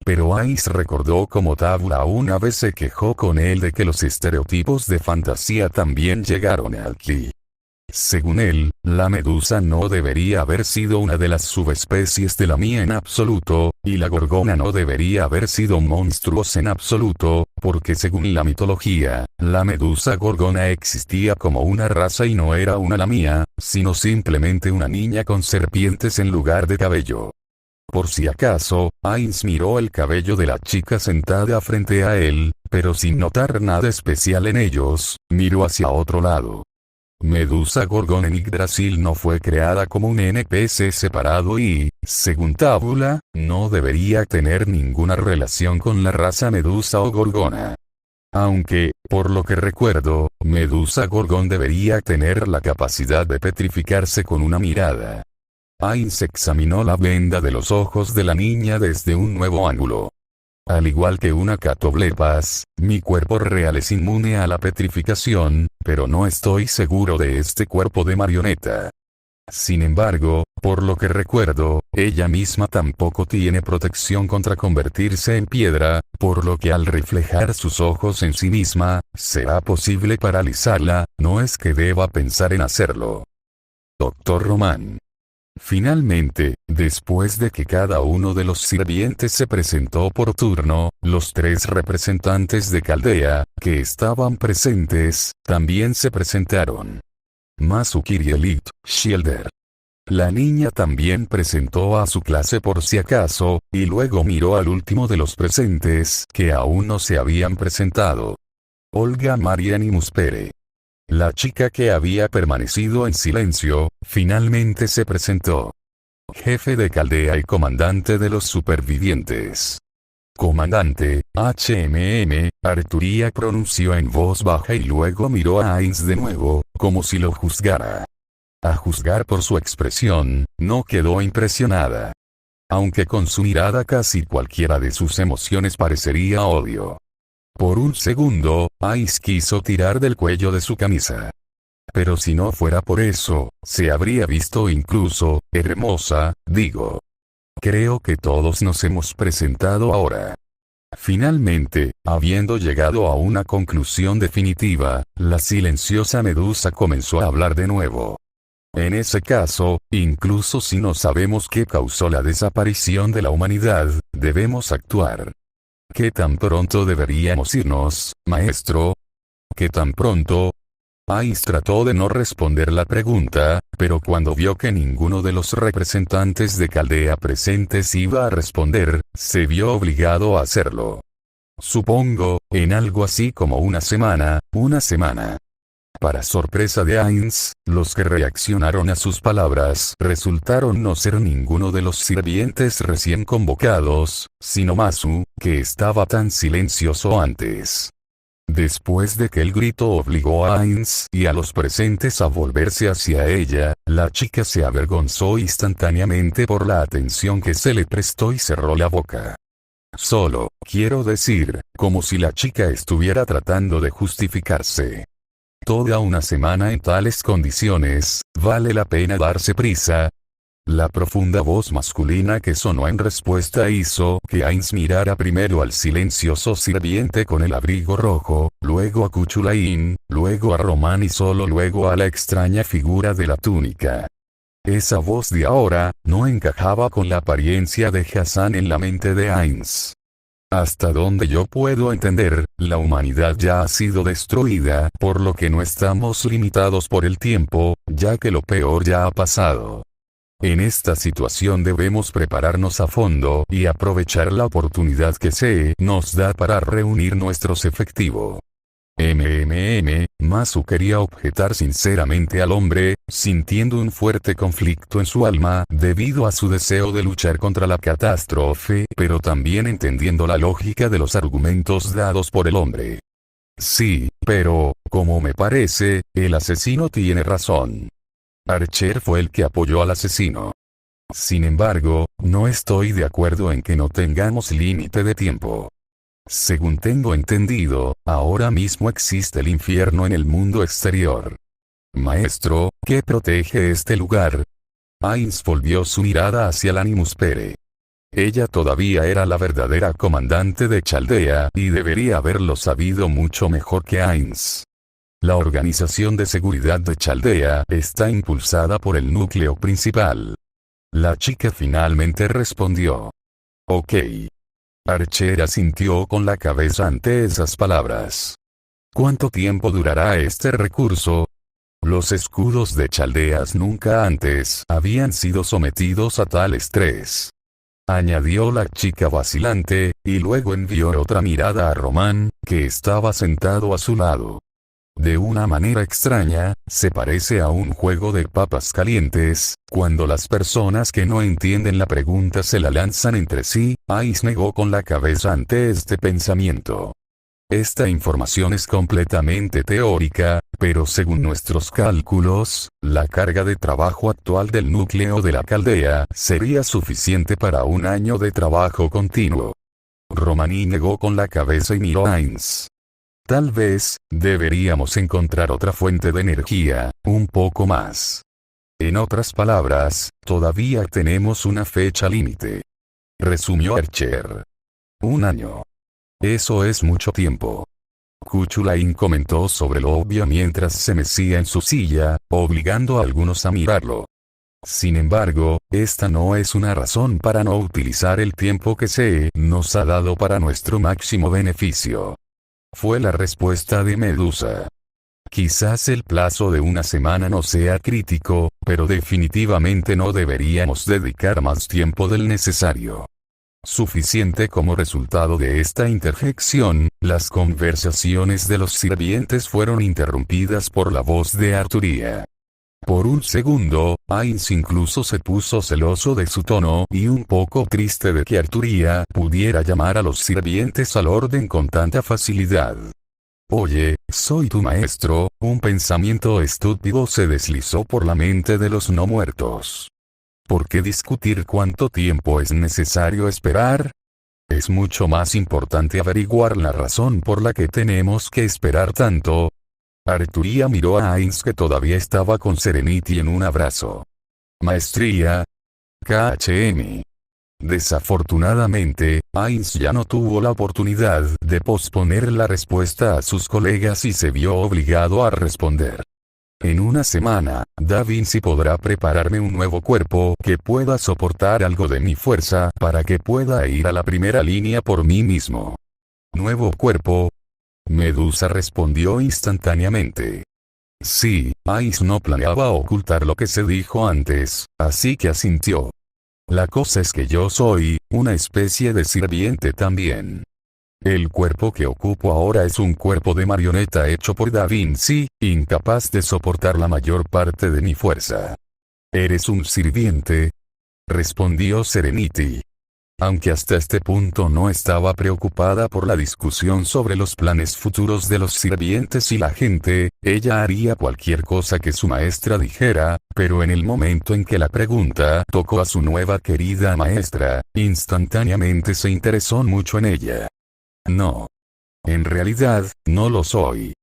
Pero Ainz recordó cómo Taula una vez se quejó con él de que los estereotipos de fantasía también llegaron aquí. Según él, la medusa no debería haber sido una de las subespecies de la mía en absoluto, y la gorgona no debería haber sido monstruos en absoluto, porque según la mitología, la medusa gorgona existía como una raza y no era una la mía, sino simplemente una niña con serpientes en lugar de cabello. Por si acaso, Ainz miró el cabello de la chica sentada frente a él, pero sin notar nada especial en ellos, miró hacia otro lado. Medusa Gorgón en Yggdrasil no fue creada como un NPC separado y, según Tábula, no debería tener ninguna relación con la raza Medusa o Gorgona. Aunque, por lo que recuerdo, Medusa Gorgón debería tener la capacidad de petrificarse con una mirada. Ainz examinó la venda de los ojos de la niña desde un nuevo ángulo. Al igual que una catoblepas, mi cuerpo real es inmune a la petrificación, pero no estoy seguro de este cuerpo de marioneta. Sin embargo, por lo que recuerdo, ella misma tampoco tiene protección contra convertirse en piedra, por lo que al reflejar sus ojos en sí misma, será posible paralizarla, no es que deba pensar en hacerlo. Dr. Román. Finalmente, después de que cada uno de los sirvientes se presentó por turno, los tres representantes de Caldea, que estaban presentes, también se presentaron. Masukiri Elite, Shielder. La niña también presentó a su clase por si acaso, y luego miró al último de los presentes que aún no se habían presentado. Olga Mariani Muspere. La chica que había permanecido en silencio, finalmente se presentó. Jefe de Caldea y comandante de los supervivientes. Comandante, Arturía pronunció en voz baja y luego miró a Ainz de nuevo, como si lo juzgara. A juzgar por su expresión, no quedó impresionada. Aunque con su mirada casi cualquiera de sus emociones parecería odio. Por un segundo, Ainz quiso tirar del cuello de su camisa. Pero si no fuera por eso, se habría visto incluso, hermosa, digo. Creo que todos nos hemos presentado ahora. Finalmente, habiendo llegado a una conclusión definitiva, la silenciosa medusa comenzó a hablar de nuevo. En ese caso, incluso si no sabemos qué causó la desaparición de la humanidad, debemos actuar. ¿Qué tan pronto deberíamos irnos, maestro? ¿Qué tan pronto? Ainz trató de no responder la pregunta, pero cuando vio que ninguno de los representantes de Caldea presentes iba a responder, se vio obligado a hacerlo. Supongo, en algo así como una semana. Para sorpresa de Ainz, los que reaccionaron a sus palabras resultaron no ser ninguno de los sirvientes recién convocados, sino Masu, que estaba tan silencioso antes. Después de que el grito obligó a Ainz y a los presentes a volverse hacia ella, la chica se avergonzó instantáneamente por la atención que se le prestó y cerró la boca. Solo, quiero decir, como si la chica estuviera tratando de justificarse. Toda una semana en tales condiciones, ¿vale la pena darse prisa? La profunda voz masculina que sonó en respuesta hizo que Ainz mirara primero al silencioso sirviente con el abrigo rojo, luego a Kuchulain, luego a Román y solo luego a la extraña figura de la túnica. Esa voz de ahora, no encajaba con la apariencia de Hassan en la mente de Ainz. Hasta donde yo puedo entender, la humanidad ya ha sido destruida, por lo que no estamos limitados por el tiempo, ya que lo peor ya ha pasado. En esta situación debemos prepararnos a fondo y aprovechar la oportunidad que se nos da para reunir nuestros efectivos. Masu quería objetar sinceramente al hombre, sintiendo un fuerte conflicto en su alma debido a su deseo de luchar contra la catástrofe, pero también entendiendo la lógica de los argumentos dados por el hombre. Sí, pero, como me parece, el asesino tiene razón. Archer fue el que apoyó al asesino. Sin embargo, no estoy de acuerdo en que no tengamos límite de tiempo. Según tengo entendido, ahora mismo existe el infierno en el mundo exterior. Maestro, ¿qué protege este lugar? Ainz volvió su mirada hacia el Animus Pere. Ella todavía era la verdadera comandante de Chaldea y debería haberlo sabido mucho mejor que Ainz. La organización de seguridad de Chaldea está impulsada por el núcleo principal. La chica finalmente respondió. Ok. Archer asintió con la cabeza ante esas palabras. ¿Cuánto tiempo durará este recurso? Los escudos de Chaldeas nunca antes habían sido sometidos a tal estrés. Añadió la chica vacilante, y luego envió otra mirada a Román, que estaba sentado a su lado. De una manera extraña, se parece a un juego de papas calientes, cuando las personas que no entienden la pregunta se la lanzan entre sí. Ainz negó con la cabeza ante este pensamiento. Esta información es completamente teórica, pero según nuestros cálculos, la carga de trabajo actual del núcleo de la Caldea sería suficiente para un año de trabajo continuo. Romani negó con la cabeza y miró a Ainz. Tal vez, deberíamos encontrar otra fuente de energía, un poco más. En otras palabras, todavía tenemos una fecha límite. Resumió Archer. Un año. Eso es mucho tiempo. Kuchulain comentó sobre lo obvio mientras se mecía en su silla, obligando a algunos a mirarlo. Sin embargo, esta no es una razón para no utilizar el tiempo que se nos ha dado para nuestro máximo beneficio. Fue la respuesta de Medusa. Quizás el plazo de una semana no sea crítico, pero definitivamente no deberíamos dedicar más tiempo del necesario. Suficiente. Como resultado de esta interjección, las conversaciones de los sirvientes fueron interrumpidas por la voz de Arturia. Por un segundo, Ainz incluso se puso celoso de su tono y un poco triste de que Arturia pudiera llamar a los sirvientes al orden con tanta facilidad. Oye, soy tu maestro. Un pensamiento estúpido se deslizó por la mente de los no muertos. ¿Por qué discutir cuánto tiempo es necesario esperar? Es mucho más importante averiguar la razón por la que tenemos que esperar tanto. Arturia miró a Ainz, que todavía estaba con Serenity en un abrazo. Maestría. KHM. Desafortunadamente, Ainz ya no tuvo la oportunidad de posponer la respuesta a sus colegas y se vio obligado a responder. En una semana, Da Vinci podrá prepararme un nuevo cuerpo que pueda soportar algo de mi fuerza para que pueda ir a la primera línea por mí mismo. ¿Nuevo cuerpo? Medusa respondió instantáneamente. Sí, Ice no planeaba ocultar lo que se dijo antes, así que asintió. La cosa es que yo soy una especie de sirviente también. El cuerpo que ocupo ahora es un cuerpo de marioneta hecho por Da Vinci, incapaz de soportar la mayor parte de mi fuerza. ¿Eres un sirviente?, respondió Serenity. Aunque hasta este punto no estaba preocupada por la discusión sobre los planes futuros de los sirvientes y la gente, ella haría cualquier cosa que su maestra dijera, pero en el momento en que la pregunta tocó a su nueva querida maestra, instantáneamente se interesó mucho en ella. No. En realidad, no lo soy.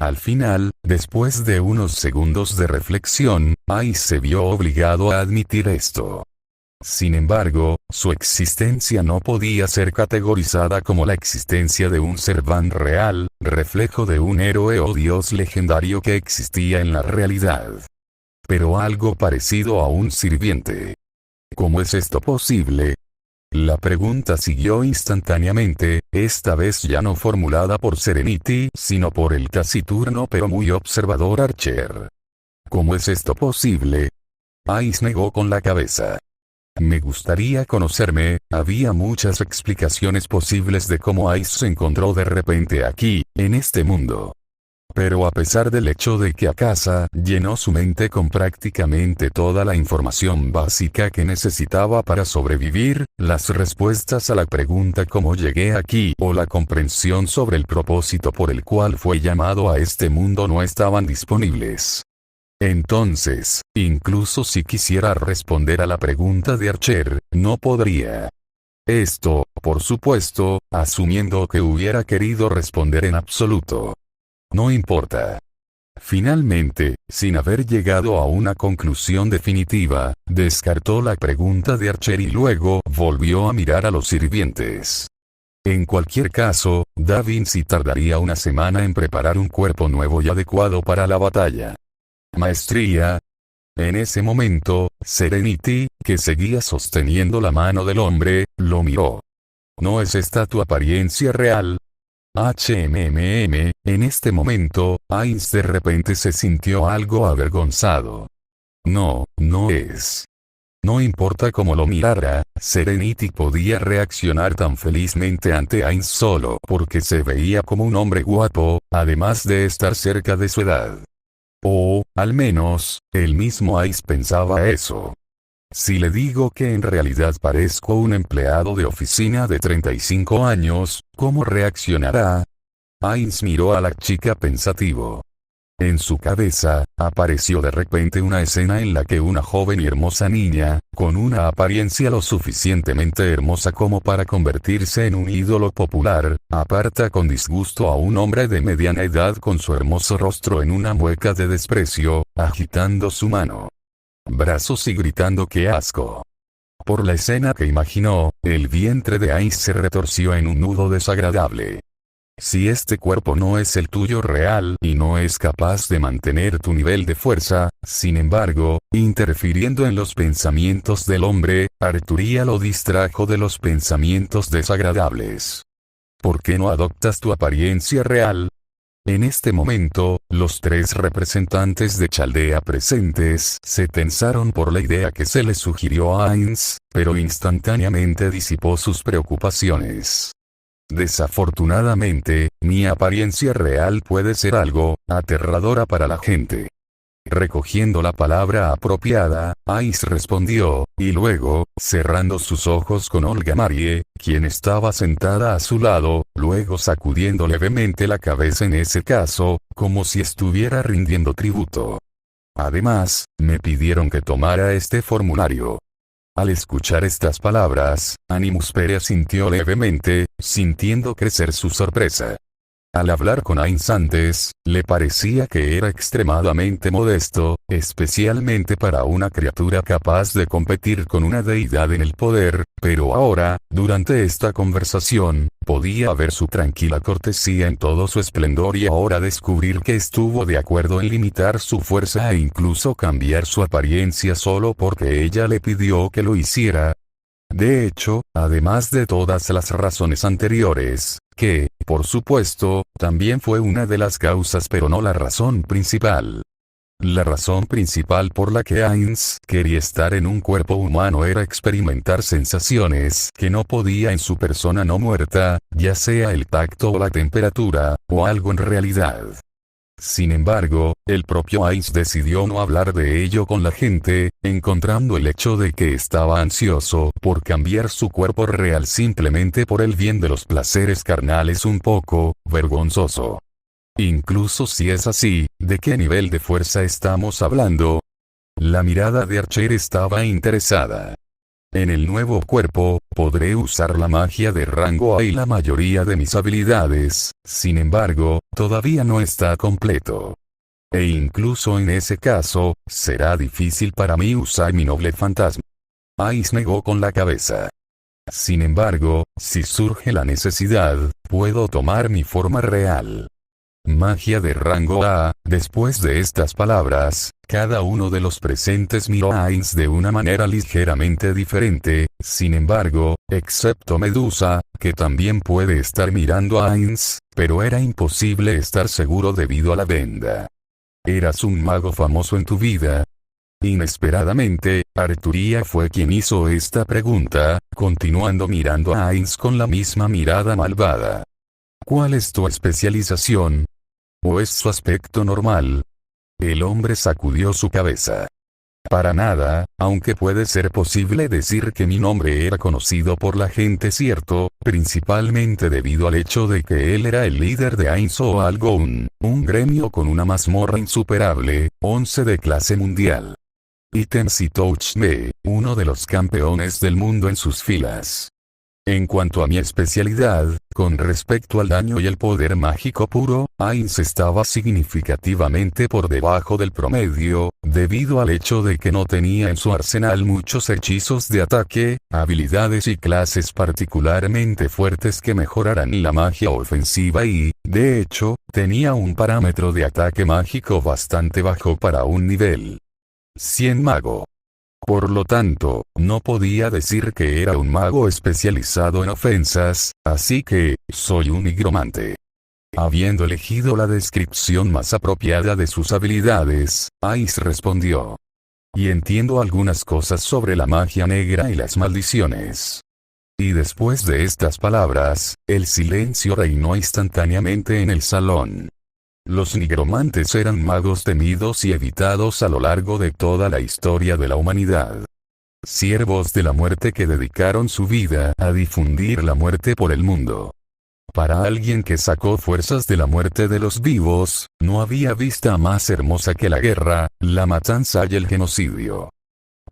Al final, después de unos segundos de reflexión, Ice se vio obligado a admitir esto. Sin embargo, su existencia no podía ser categorizada como la existencia de un ser Van real, reflejo de un héroe o dios legendario que existía en la realidad. Pero algo parecido a un sirviente. ¿Cómo es esto posible? La pregunta siguió instantáneamente, esta vez ya no formulada por Serenity, sino por el taciturno pero muy observador Archer. ¿Cómo es esto posible? Ice negó con la cabeza. Me gustaría conocerme, había muchas explicaciones posibles de cómo Ice se encontró de repente aquí, en este mundo. Pero a pesar del hecho de que Akasa llenó su mente con prácticamente toda la información básica que necesitaba para sobrevivir, las respuestas a la pregunta cómo llegué aquí o la comprensión sobre el propósito por el cual fue llamado a este mundo no estaban disponibles. Entonces, incluso si quisiera responder a la pregunta de Archer, no podría. Esto, por supuesto, asumiendo que hubiera querido responder en absoluto. No importa. Finalmente, sin haber llegado a una conclusión definitiva, descartó la pregunta de Archer y luego volvió a mirar a los sirvientes. En cualquier caso, Da Vinci tardaría una semana en preparar un cuerpo nuevo y adecuado para la batalla. Maestría. En ese momento, Serenity, que seguía sosteniendo la mano del hombre, lo miró. ¿No es esta tu apariencia real? En este momento, Ice de repente se sintió algo avergonzado. No, no es. No importa cómo lo mirara, Serenity podía reaccionar tan felizmente ante Ainz solo porque se veía como un hombre guapo, además de estar cerca de su edad. O, al menos, el mismo Ainz pensaba eso. Si le digo que en realidad parezco un empleado de oficina de 35 años, ¿cómo reaccionará? Ainz miró a la chica pensativo. En su cabeza, apareció de repente una escena en la que una joven y hermosa niña, con una apariencia lo suficientemente hermosa como para convertirse en un ídolo popular, aparta con disgusto a un hombre de mediana edad con su hermoso rostro en una mueca de desprecio, agitando su mano. Brazos y gritando ¡qué asco! Por la escena que imaginó, el vientre de Ainz se retorció en un nudo desagradable. Si este cuerpo no es el tuyo real y no es capaz de mantener tu nivel de fuerza, sin embargo, interfiriendo en los pensamientos del hombre, Arturia lo distrajo de los pensamientos desagradables. ¿Por qué no adoptas tu apariencia real? En este momento, los tres representantes de Chaldea presentes se tensaron por la idea que se le sugirió a Ainz, pero instantáneamente disipó sus preocupaciones. Desafortunadamente, mi apariencia real puede ser algo aterradora para la gente. Recogiendo la palabra apropiada, Ainz respondió, y luego, cerrando sus ojos con Olga Marie, quien estaba sentada a su lado, luego sacudiendo levemente la cabeza en ese caso, como si estuviera rindiendo tributo. Además, me pidieron que tomara este formulario. Al escuchar estas palabras, Animus Pere asintió levemente, sintiendo crecer su sorpresa. Al hablar con Ainz antes, le parecía que era extremadamente modesto, especialmente para una criatura capaz de competir con una deidad en el poder, pero ahora, durante esta conversación, podía ver su tranquila cortesía en todo su esplendor y ahora descubrir que estuvo de acuerdo en limitar su fuerza e incluso cambiar su apariencia solo porque ella le pidió que lo hiciera. De hecho, además de todas las razones anteriores, que, por supuesto, también fue una de las causas pero no la razón principal. La razón principal por la que Ainz quería estar en un cuerpo humano era experimentar sensaciones que no podía en su persona no muerta, ya sea el tacto o la temperatura, o algo en realidad. Sin embargo, el propio Ainz decidió no hablar de ello con la gente, encontrando el hecho de que estaba ansioso por cambiar su cuerpo real simplemente por el bien de los placeres carnales un poco vergonzoso. Incluso si es así, ¿de qué nivel de fuerza estamos hablando? La mirada de Archer estaba interesada. En el nuevo cuerpo, podré usar la magia de rango A y la mayoría de mis habilidades, sin embargo, todavía no está completo. E incluso en ese caso, será difícil para mí usar mi noble fantasma. Ainz negó con la cabeza. Sin embargo, si surge la necesidad, puedo tomar mi forma real. Magia de rango A. Después de estas palabras, cada uno de los presentes miró a Ainz de una manera ligeramente diferente, sin embargo, excepto Medusa, que también puede estar mirando a Ainz, pero era imposible estar seguro debido a la venda. ¿Eras un mago famoso en tu vida? Inesperadamente, Arturia fue quien hizo esta pregunta, continuando mirando a Ainz con la misma mirada malvada. ¿Cuál es tu especialización? ¿O es su aspecto normal? El hombre sacudió su cabeza. Para nada, aunque puede ser posible decir que mi nombre era conocido por la gente, cierto, principalmente debido al hecho de que él era el líder de Ainz o algo un gremio con una mazmorra insuperable, 11 de clase mundial. Y Tensi Touchme, uno de los campeones del mundo en sus filas. En cuanto a mi especialidad, con respecto al daño y el poder mágico puro, Ainz estaba significativamente por debajo del promedio, debido al hecho de que no tenía en su arsenal muchos hechizos de ataque, habilidades y clases particularmente fuertes que mejoraran la magia ofensiva y, de hecho, tenía un parámetro de ataque mágico bastante bajo para un nivel 100 mago. Por lo tanto, no podía decir que era un mago especializado en ofensas, así que, soy un nigromante. Habiendo elegido la descripción más apropiada de sus habilidades, Ainz respondió. Y entiendo algunas cosas sobre la magia negra y las maldiciones. Y después de estas palabras, el silencio reinó instantáneamente en el salón. Los nigromantes eran magos temidos y evitados a lo largo de toda la historia de la humanidad. Siervos de la muerte que dedicaron su vida a difundir la muerte por el mundo. Para alguien que sacó fuerzas de la muerte de los vivos, no había vista más hermosa que la guerra, la matanza y el genocidio.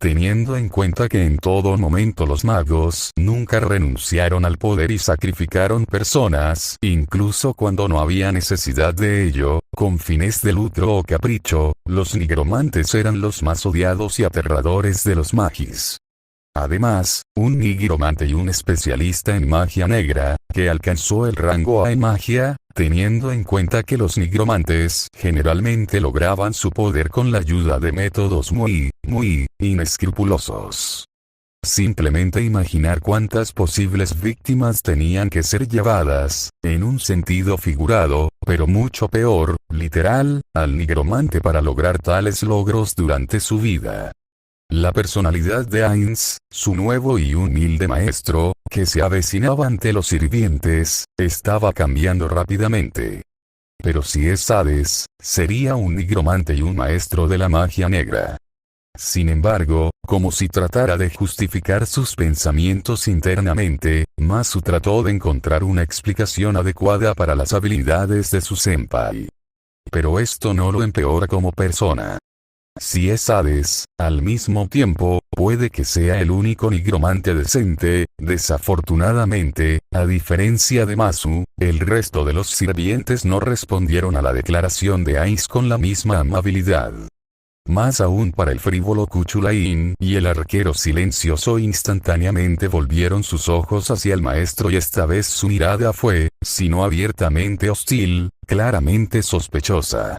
Teniendo en cuenta que en todo momento los magos nunca renunciaron al poder y sacrificaron personas, incluso cuando no había necesidad de ello, con fines de lucro o capricho, los nigromantes eran los más odiados y aterradores de los magis. Además, un nigromante y un especialista en magia negra, que alcanzó el rango A en magia, teniendo en cuenta que los nigromantes generalmente lograban su poder con la ayuda de métodos muy inescrupulosos. Simplemente imaginar cuántas posibles víctimas tenían que ser llevadas, en un sentido figurado, pero mucho peor, literal, al nigromante para lograr tales logros durante su vida. La personalidad de Ainz, su nuevo y humilde maestro, que se avecinaba ante los sirvientes, estaba cambiando rápidamente. Pero si es Hades, sería un nigromante y un maestro de la magia negra. Sin embargo, como si tratara de justificar sus pensamientos internamente, Masu trató de encontrar una explicación adecuada para las habilidades de su senpai. Pero esto no lo empeora como persona. Si es Hades, al mismo tiempo, puede que sea el único nigromante decente. Desafortunadamente, a diferencia de Masu, el resto de los sirvientes no respondieron a la declaración de Ainz con la misma amabilidad. Más aún para el frívolo Kuchulain y el arquero silencioso instantáneamente volvieron sus ojos hacia el maestro y esta vez su mirada fue, si no abiertamente hostil, claramente sospechosa.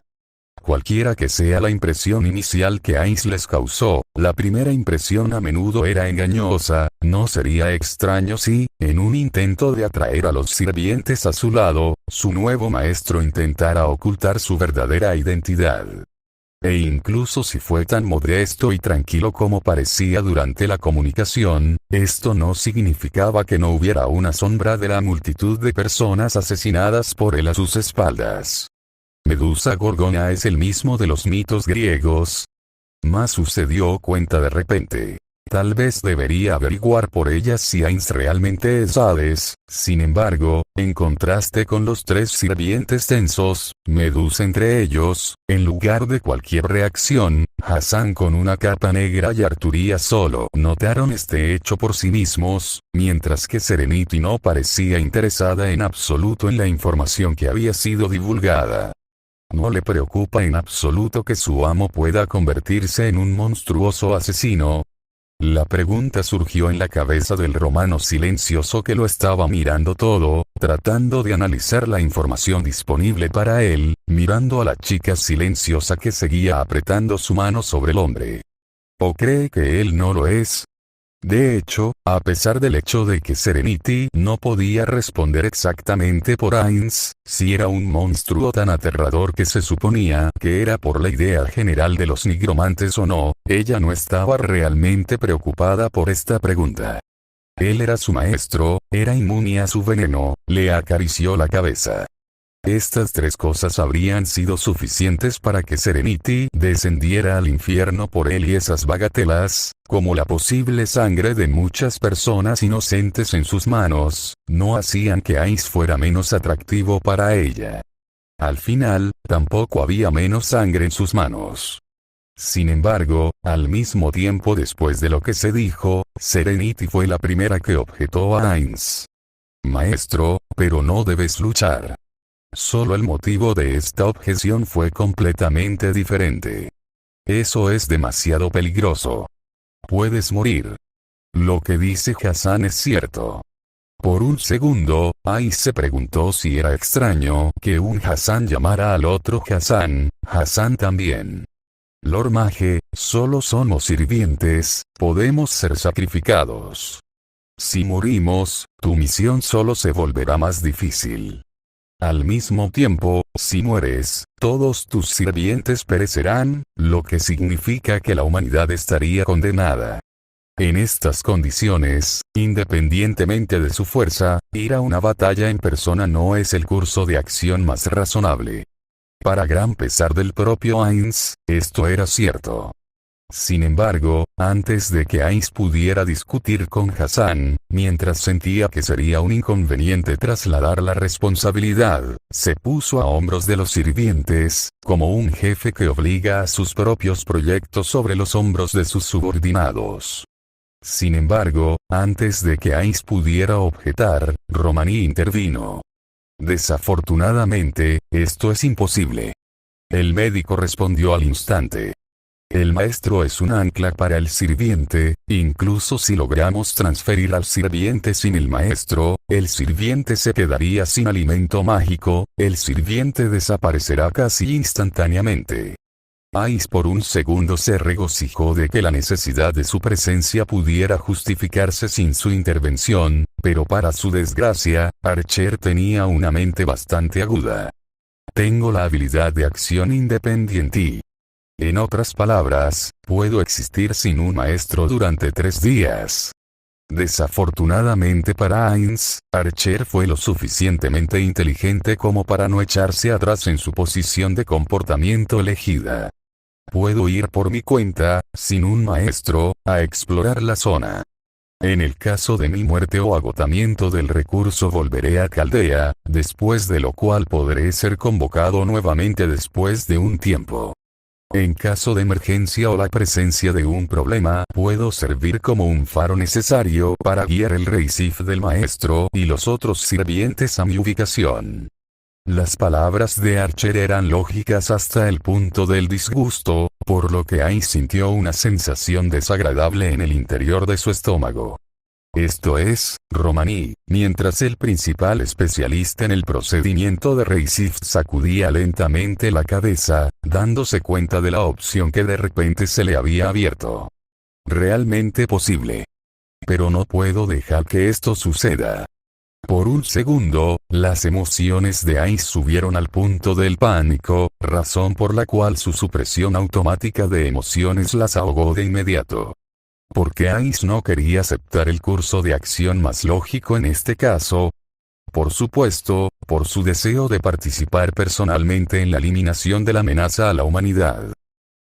Cualquiera que sea la impresión inicial que Ainz les causó, la primera impresión a menudo era engañosa. No sería extraño si, en un intento de atraer a los sirvientes a su lado, su nuevo maestro intentara ocultar su verdadera identidad. E incluso si fue tan modesto y tranquilo como parecía durante la comunicación, esto no significaba que no hubiera una sombra de la multitud de personas asesinadas por él a sus espaldas. Medusa Gorgona es el mismo de los mitos griegos. Masu se dio cuenta de repente. Tal vez debería averiguar por ella si Ainz realmente es Hades. Sin embargo, en contraste con los tres sirvientes tensos, Medusa entre ellos, en lugar de cualquier reacción, Hassan con una capa negra y Arturia solo notaron este hecho por sí mismos, mientras que Serenity no parecía interesada en absoluto en la información que había sido divulgada. No le preocupa en absoluto que su amo pueda convertirse en un monstruoso asesino. La pregunta surgió en la cabeza del romano silencioso que lo estaba mirando todo, tratando de analizar la información disponible para él, mirando a la chica silenciosa que seguía apretando su mano sobre el hombre. ¿O cree que él no lo es? De hecho, a pesar del hecho de que Serenity no podía responder exactamente por Ainz, si era un monstruo tan aterrador que se suponía que era por la idea general de los nigromantes o no, ella no estaba realmente preocupada por esta pregunta. Él era su maestro, era inmune a su veneno, le acarició la cabeza. Estas tres cosas habrían sido suficientes para que Serenity descendiera al infierno por él y esas bagatelas, como la posible sangre de muchas personas inocentes en sus manos, no hacían que Ainz fuera menos atractivo para ella. Al final, tampoco había menos sangre en sus manos. Sin embargo, al mismo tiempo después de lo que se dijo, Serenity fue la primera que objetó a Ainz. Maestro, pero no debes luchar. Solo el motivo de esta objeción fue completamente diferente. Eso es demasiado peligroso. Puedes morir. Lo que dice Hassan es cierto. Por un segundo, Ainz se preguntó si era extraño que un Hassan llamara al otro Hassan, Hassan también. Lord Mage, solo somos sirvientes, podemos ser sacrificados. Si morimos, tu misión solo se volverá más difícil. Al mismo tiempo, si mueres, todos tus sirvientes perecerán, lo que significa que la humanidad estaría condenada. En estas condiciones, independientemente de su fuerza, ir a una batalla en persona no es el curso de acción más razonable. Para gran pesar del propio Ainz, esto era cierto. Sin embargo, antes de que Ainz pudiera discutir con Hassan, mientras sentía que sería un inconveniente trasladar la responsabilidad, se puso a hombros de los sirvientes, como un jefe que obliga a sus propios proyectos sobre los hombros de sus subordinados. Sin embargo, antes de que Ainz pudiera objetar, Romani intervino. Desafortunadamente, esto es imposible. El médico respondió al instante. El maestro es un ancla para el sirviente, incluso si logramos transferir al sirviente sin el maestro, el sirviente se quedaría sin alimento mágico, el sirviente desaparecerá casi instantáneamente. Ainz por un segundo se regocijó de que la necesidad de su presencia pudiera justificarse sin su intervención, pero para su desgracia, Archer tenía una mente bastante aguda. Tengo la habilidad de acción independiente. En otras palabras, puedo existir sin un maestro durante 3 días. Desafortunadamente para Ainz, Archer fue lo suficientemente inteligente como para no echarse atrás en su posición de comportamiento elegida. Puedo ir por mi cuenta, sin un maestro, a explorar la zona. En el caso de mi muerte o agotamiento del recurso volveré a Caldea, después de lo cual podré ser convocado nuevamente después de un tiempo. En caso de emergencia o la presencia de un problema, puedo servir como un faro necesario para guiar el Reisif del maestro y los otros sirvientes a mi ubicación. Las palabras de Archer eran lógicas hasta el punto del disgusto, por lo que Ainz sintió una sensación desagradable en el interior de su estómago. Esto es, romaní, mientras el principal especialista en el procedimiento de Reisif sacudía lentamente la cabeza, dándose cuenta de la opción que de repente se le había abierto. Realmente posible. Pero no puedo dejar que esto suceda. Por un segundo, las emociones de Ainz subieron al punto del pánico, razón por la cual su supresión automática de emociones las ahogó de inmediato. ¿Por qué Ainz no quería aceptar el curso de acción más lógico en este caso? Por supuesto, por su deseo de participar personalmente en la eliminación de la amenaza a la humanidad.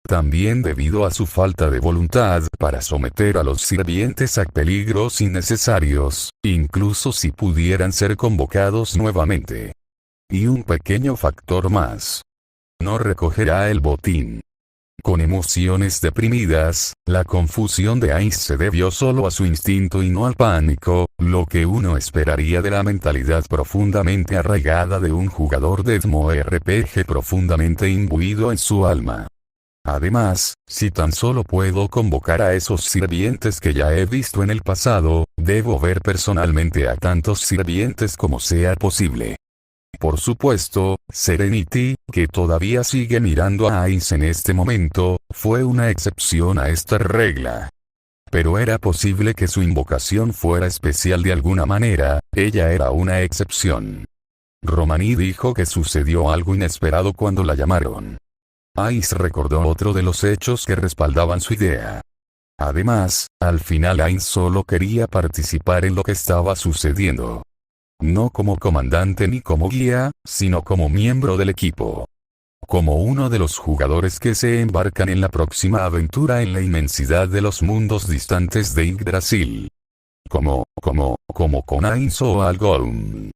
También debido a su falta de voluntad para someter a los sirvientes a peligros innecesarios, incluso si pudieran ser convocados nuevamente. Y un pequeño factor más. No recogerá el botín. Con emociones deprimidas, la confusión de Ainz se debió solo a su instinto y no al pánico, lo que uno esperaría de la mentalidad profundamente arraigada de un jugador de MMORPG profundamente imbuido en su alma. Además, si tan solo puedo convocar a esos sirvientes que ya he visto en el pasado, debo ver personalmente a tantos sirvientes como sea posible. Por supuesto, Serenity, que todavía sigue mirando a Ainz en este momento, fue una excepción a esta regla. Pero era posible que su invocación fuera especial de alguna manera, ella era una excepción. Romaní dijo que sucedió algo inesperado cuando la llamaron. Ainz recordó otro de los hechos que respaldaban su idea. Además, al final Ainz solo quería participar en lo que estaba sucediendo. No como comandante ni como guía, sino como miembro del equipo. Como uno de los jugadores que se embarcan en la próxima aventura en la inmensidad de los mundos distantes de Yggdrasil. Como con Ainz o Algolm.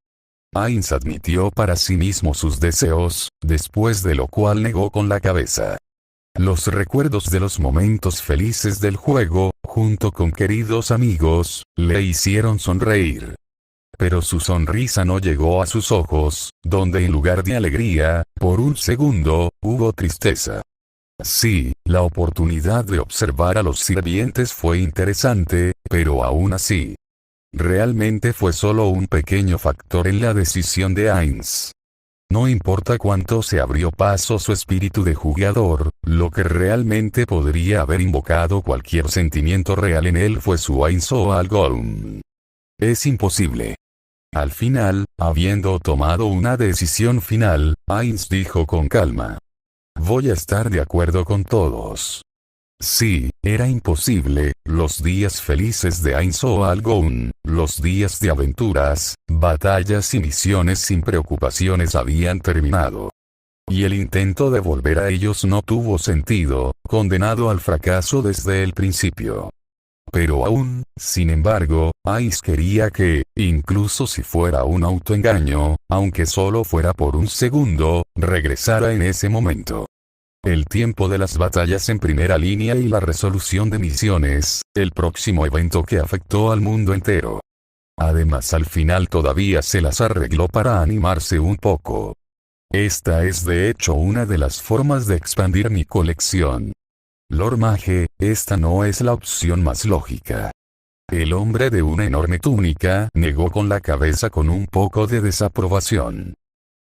Ainz admitió para sí mismo sus deseos, después de lo cual negó con la cabeza. Los recuerdos de los momentos felices del juego, junto con queridos amigos, le hicieron sonreír. Pero su sonrisa no llegó a sus ojos, donde en lugar de alegría, por un segundo, hubo tristeza. Sí, la oportunidad de observar a los sirvientes fue interesante, pero aún así. Realmente fue solo un pequeño factor en la decisión de Ainz. No importa cuánto se abrió paso su espíritu de jugador, lo que realmente podría haber invocado cualquier sentimiento real en él fue su Ainz o Algolm. Es imposible. Al final, habiendo tomado una decisión final, Ainz dijo con calma. Voy a estar de acuerdo con todos. Sí, era imposible, los días felices de Ainz o Algolm, los días de aventuras, batallas y misiones sin preocupaciones habían terminado. Y el intento de volver a ellos no tuvo sentido, condenado al fracaso desde el principio. Pero aún, sin embargo, Ainz quería que, incluso si fuera un autoengaño, aunque solo fuera por un segundo, regresara en ese momento. El tiempo de las batallas en primera línea y la resolución de misiones, el próximo evento que afectó al mundo entero. Además al final todavía se las arregló para animarse un poco. Esta es de hecho una de las formas de expandir mi colección. Lord Mage, esta no es la opción más lógica. El hombre de una enorme túnica negó con la cabeza con un poco de desaprobación.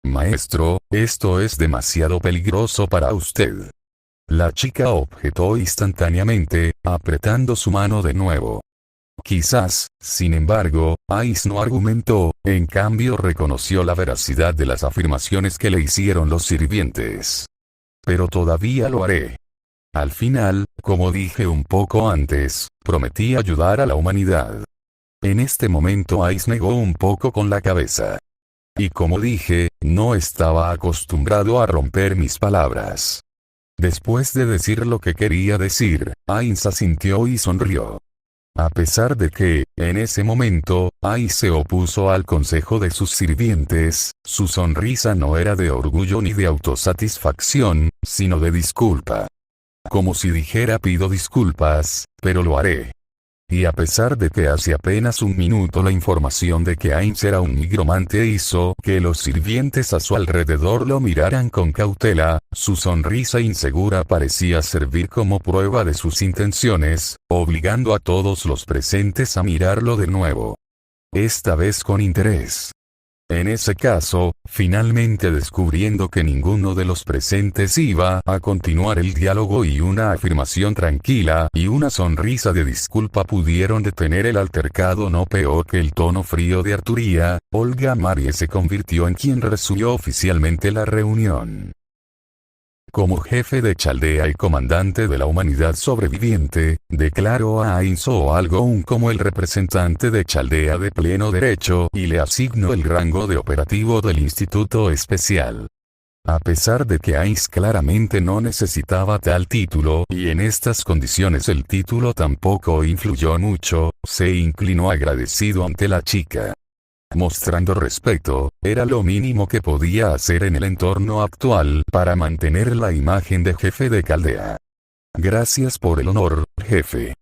Maestro, esto es demasiado peligroso para usted. La chica objetó instantáneamente, apretando su mano de nuevo. Quizás, sin embargo, Ainz no argumentó, en cambio reconoció la veracidad de las afirmaciones que le hicieron los sirvientes. Pero todavía lo haré. Al final, como dije un poco antes, prometí ayudar a la humanidad. En este momento Ainz negó un poco con la cabeza. Y como dije, no estaba acostumbrado a romper mis palabras. Después de decir lo que quería decir, Ainz asintió y sonrió. A pesar de que, en ese momento, Ai se opuso al consejo de sus sirvientes, su sonrisa no era de orgullo ni de autosatisfacción, sino de disculpa. Como si dijera: pido disculpas, pero lo haré. Y a pesar de que hace apenas un minuto la información de que Ainz era un nigromante hizo que los sirvientes a su alrededor lo miraran con cautela, su sonrisa insegura parecía servir como prueba de sus intenciones, obligando a todos los presentes a mirarlo de nuevo. Esta vez con interés. En ese caso, finalmente descubriendo que ninguno de los presentes iba a continuar el diálogo y una afirmación tranquila y una sonrisa de disculpa pudieron detener el altercado no peor que el tono frío de Arturía, Olga Marie se convirtió en quien resumió oficialmente la reunión. Como jefe de Chaldea y comandante de la humanidad sobreviviente, declaró a Ainz O'Algoun como el representante de Chaldea de pleno derecho y le asignó el rango de operativo del Instituto Especial. A pesar de que Ainz claramente no necesitaba tal título y en estas condiciones el título tampoco influyó mucho, se inclinó agradecido ante la chica. Mostrando respeto, era lo mínimo que podía hacer en el entorno actual para mantener la imagen de jefe de Caldea. Gracias por el honor, jefe.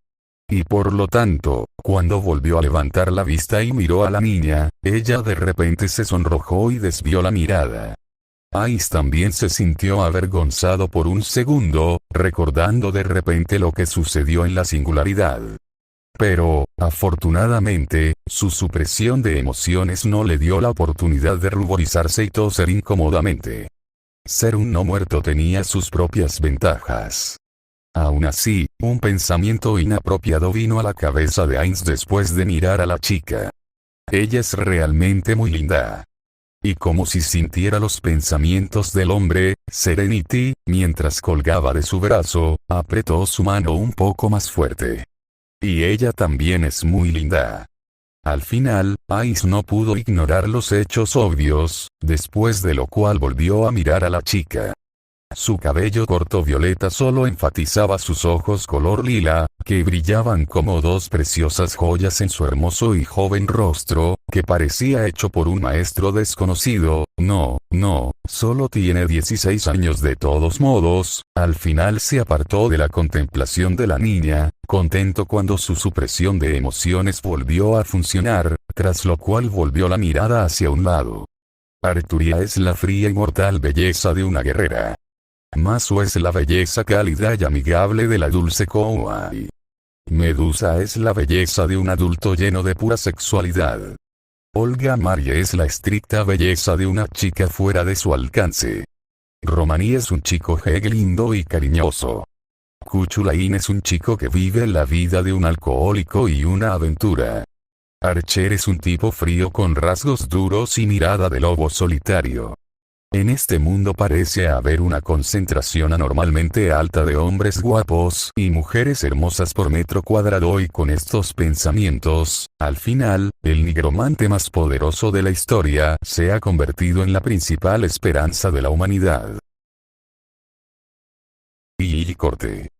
Y por lo tanto, cuando volvió a levantar la vista y miró a la niña, ella de repente se sonrojó y desvió la mirada. Ainz también se sintió avergonzado por un segundo, recordando de repente lo que sucedió en la singularidad. Pero, afortunadamente, su supresión de emociones no le dio la oportunidad de ruborizarse y toser incómodamente. Ser un no muerto tenía sus propias ventajas. Aún así, un pensamiento inapropiado vino a la cabeza de Ainz después de mirar a la chica. Ella es realmente muy linda. Y como si sintiera los pensamientos del hombre, Serenity, mientras colgaba de su brazo, apretó su mano un poco más fuerte. Y ella también es muy linda. Al final, Ainz no pudo ignorar los hechos obvios, después de lo cual volvió a mirar a la chica. Su cabello corto violeta solo enfatizaba sus ojos color lila, que brillaban como dos preciosas joyas en su hermoso y joven rostro, que parecía hecho por un maestro desconocido. No, solo tiene 16 años de todos modos. Al final se apartó de la contemplación de la niña, contento cuando su supresión de emociones volvió a funcionar, tras lo cual volvió la mirada hacia un lado. Arturía es la fría y mortal belleza de una guerrera. Masu es la belleza cálida y amigable de la dulce Kouai. Medusa es la belleza de un adulto lleno de pura sexualidad. Olga Marie es la estricta belleza de una chica fuera de su alcance. Romani es un chico lindo y cariñoso. Kuchulain es un chico que vive la vida de un alcohólico y una aventura. Archer es un tipo frío con rasgos duros y mirada de lobo solitario. En este mundo parece haber una concentración anormalmente alta de hombres guapos y mujeres hermosas por metro cuadrado y con estos pensamientos, al final, el nigromante más poderoso de la historia se ha convertido en la principal esperanza de la humanidad. Y corte.